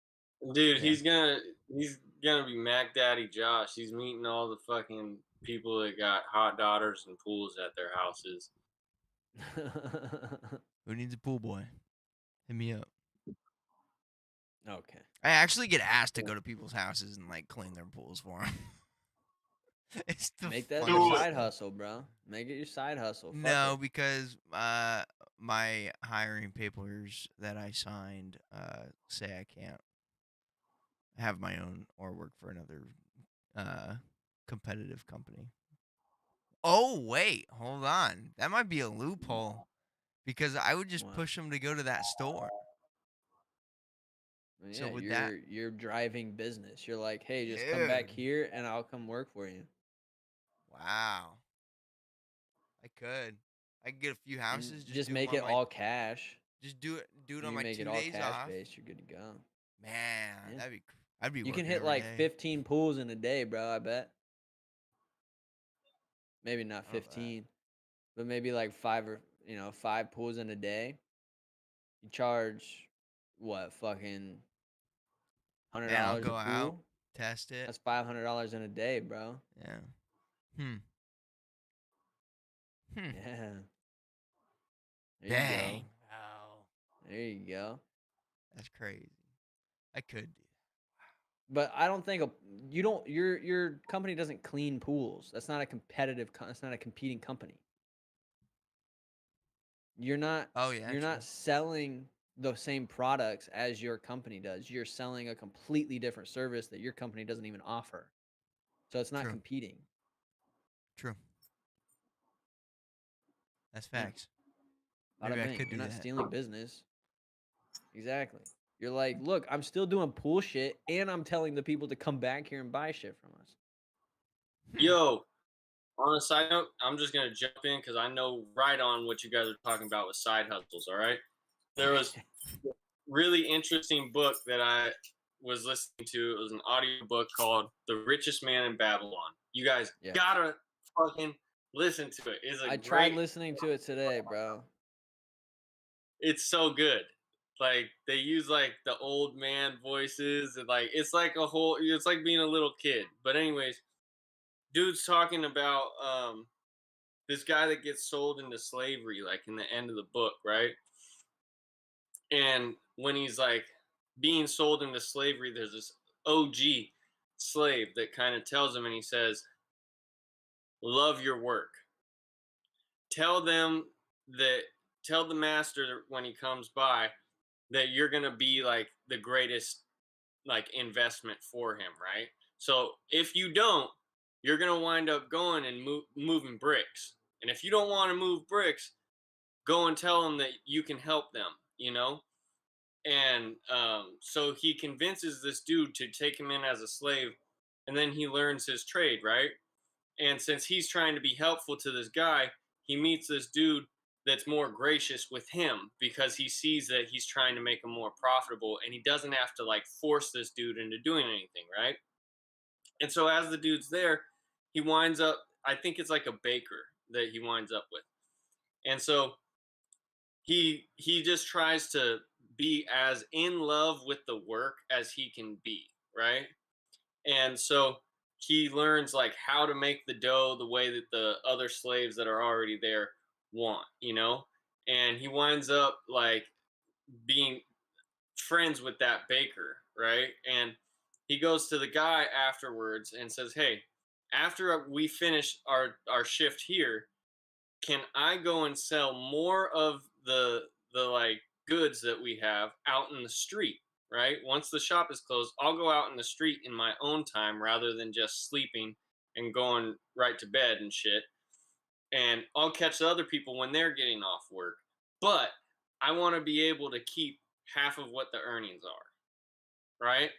Dude, Yeah. he's gonna be Mac Daddy Josh. He's meeting all the fucking people that got hot daughters and pools at their houses. Who needs a pool boy? Hit me up. Okay. I actually get asked to go to people's houses and like clean their pools for them. It's the Make that Do your it. side hustle, bro. Make it your side hustle. Fuck No, it. because my hiring papers that I signed say I can't have my own or work for another competitive company. Oh wait, hold on. That might be a loophole because I would just What? push them to go to that store. Well, So yeah, with that, you're driving business. You're like, hey, just come back dude, here and I'll come work for you. wow, I could. I could get a few And houses, just just do them make on it my, all cash. just do it You on can my make it 2 all days cash off. based. You're good to go. Man, Yeah. I'd be You can working hit every like day. 15 pools in a day, bro. I bet. Maybe not I don't know that. 15, but maybe like 5 pools in a day. You charge what, fucking hundred Man, I'll dollars a go out, pool? test it. That's $500 in a day, bro. Yeah. Hmm. Yeah. There you go. Dang. Wow. There you go. That's crazy. I could do But I don't think you don't your company doesn't clean pools. That's not a that's not a competing company. You're not Oh yeah, you're true. not selling the same products as your company does. You're selling a completely different service that your company doesn't even offer. So it's not True. competing. True. That's Yeah. facts. Bada Maybe I bing. could You're do not that. stealing business. Exactly. You're like, look, I'm still doing pool shit and I'm telling the people to come back here and buy shit from us. Yo, on a side note, I'm just gonna jump in because I know right on what you guys are talking about with side hustles. All right, there was a really interesting book that I was listening to. It was an audio book called "The Richest Man in Babylon." You guys Yeah. gotta fucking listen to it. It's a I great. tried listening to it today, bro. It's so good. Like they use like the old man voices and like it's like a whole. It's like being a little kid. But anyways, dude's talking about this guy that gets sold into slavery, like in the end of the book, right? And when he's like being sold into slavery, there's this OG slave that kind of tells him, and he says, "Love your work. Tell them that, tell the master when he comes by that you're going to be like the greatest like investment for him, right? So if you don't, you're going to wind up going and moving bricks. And if you don't want to move bricks, go and tell them that you can help them, you know?" And so he convinces this dude to take him in as a slave, and then he learns his trade, right? And since he's trying to be helpful to this guy, he meets this dude that's more gracious with him because he sees that he's trying to make him more profitable, and he doesn't have to like force this dude into doing anything, right? And so as the dude's there, he winds up, I think it's like a baker that he winds up with. And so he just tries to be as in love with the work as he can be, right? And so he learns like how to make the dough the way that the other slaves that are already there want, you know? And he winds up like being friends with that baker, right? And he goes to the guy afterwards and says, "Hey, after we finish our shift here, can I go and sell more of the like goods that we have out in the street, right? Once the shop is closed, I'll go out in the street in my own time rather than just sleeping and going right to bed and shit." and I'll catch the other people when they're getting off work. But I want to be able to keep half of what the earnings are, right?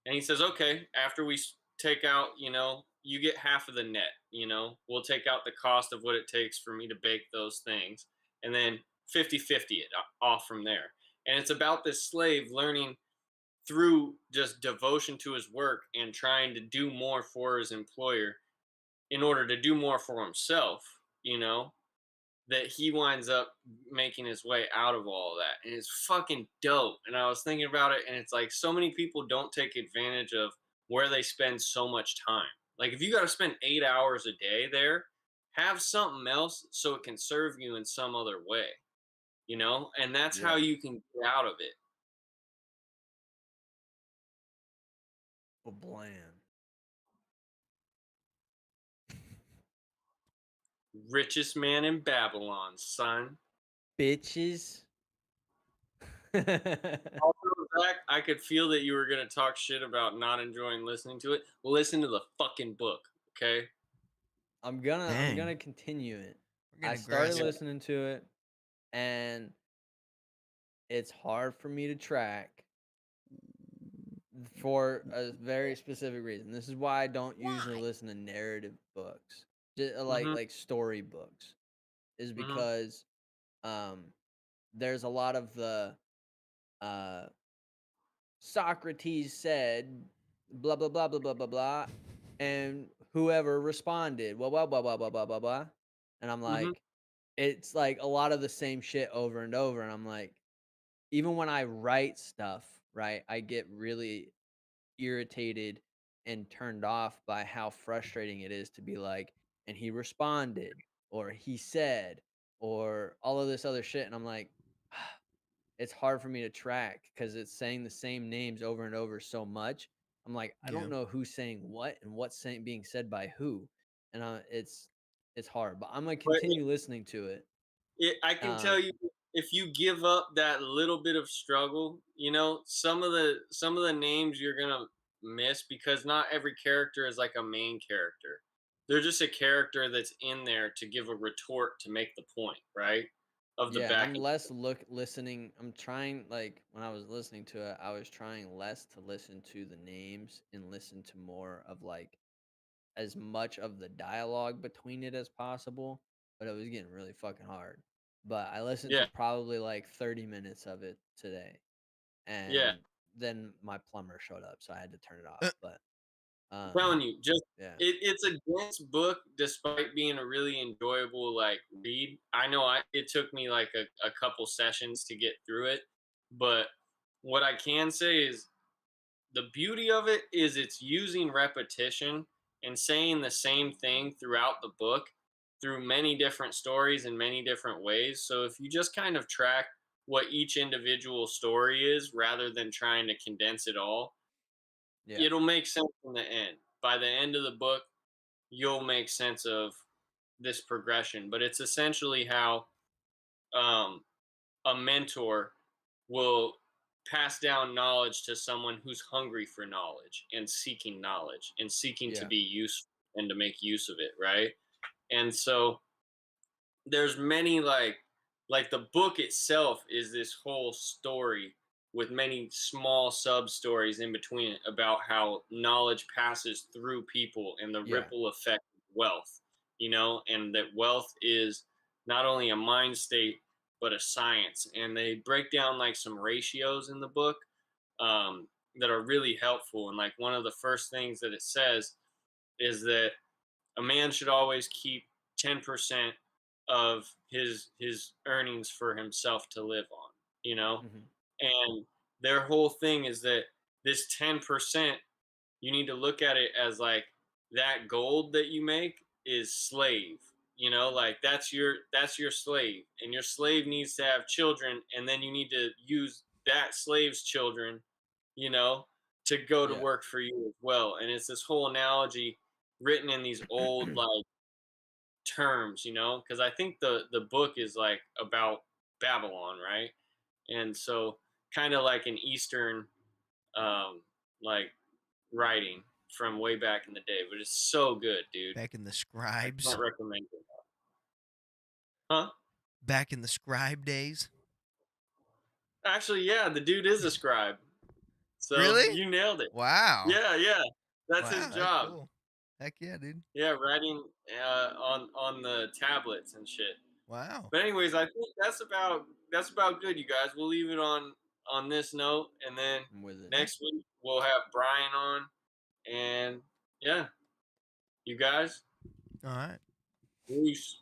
And he says, okay, after we take out, you get half of the net, we'll take out the cost of what it takes for me to bake those things, and then 50-50 it off from there. And it's about this slave learning through just devotion to his work and trying to do more for his employer in order to do more for himself, that he winds up making his way out of all of that. And it's fucking dope. And I was thinking about it, and it's like so many people don't take advantage of where they spend so much time. Like, if you got to spend 8 hours a day there, have something else so it can serve you in some other way, and that's how Yeah. you can get out of it. Well, bland. Richest man in Babylon, son. Bitches. Also, Zach, I could feel that you were going to talk shit about not enjoying listening to it. Listen to the fucking book, okay? I'm Dang. gonna continue it. We're I getting started aggressive. listening to it, and it's hard for me to track for a very specific reason. This is why I don't usually listen to narrative books, Mm-hmm. like story books, is Mm-hmm. because there's a lot of the uh, Socrates said blah blah blah blah blah blah blah, and whoever responded blah blah blah blah blah blah blah blah, and I'm Mm-hmm. like, it's like a lot of the same shit over and over, and I'm like, even when I write stuff, right, I get really irritated and turned off by how frustrating it is to be like, and he responded, or he said, or all of this other shit, and I'm like, it's hard for me to track because it's saying the same names over and over so much. I'm like, I Yeah. don't know who's saying what and what's being said by who, and it's hard. But I'm gonna But continue listening to it. I can tell Um, you, if you give up that little bit of struggle, some of the names you're gonna miss, because not every character is like a main character. They're just a character that's in there to give a retort to make the point, right? Of the yeah, and I'm back. less listening. I'm trying, like, when I was listening to it, I was trying less to listen to the names and listen to more of like as much of the dialogue between it as possible, but it was getting really fucking hard. But I listened to Yeah, probably like 30 minutes of it today, yeah. and then my plumber showed up, so I had to turn it off. Uh, But Telling you, just yeah, it's a dense book, despite being a really enjoyable like read. I know it took me like a couple sessions to get through it, but what I can say is the beauty of it is it's using repetition and saying the same thing throughout the book through many different stories in many different ways. So if you just kind of track what each individual story is rather than trying to condense it all, yeah, it'll make sense in the end. By the end of the book, you'll make sense of this progression. But it's essentially how um, a mentor will pass down knowledge to someone who's hungry for knowledge and seeking to yeah, be useful and to make use of it, right? And so there's many like the book itself is this whole story with many small sub stories in between it about how knowledge passes through people and the yeah, ripple effect of wealth, and that wealth is not only a mind state but a science. And they break down like some ratios in the book, that are really helpful. And like one of the first things that it says is that a man should always keep 10% of his earnings for himself to live on, you know? hmm And their whole thing is that this 10%, you need to look at it as like that gold that you make is slave. Like that's your slave, and your slave needs to have children, and then you need to use that slave's children, you know, to go to yeah, work for you as well. And it's this whole analogy written in these old like terms, because I think the book is like about Babylon, right? And so kind of like an Eastern like writing from way back in the day, but it's so good, dude. back in the I scribes. can't recommend it. Huh? Back in the scribe days. Actually, yeah, the dude is a scribe. So Really? you nailed it. Wow. Yeah. That's his Wow, that's job. cool. Heck yeah, dude. Yeah, writing on the tablets and shit. Wow. But anyways, I think that's about good, you guys. We'll leave it on this note, and then I'm with it. next week we'll have Brian on, and yeah, you guys, All right. peace.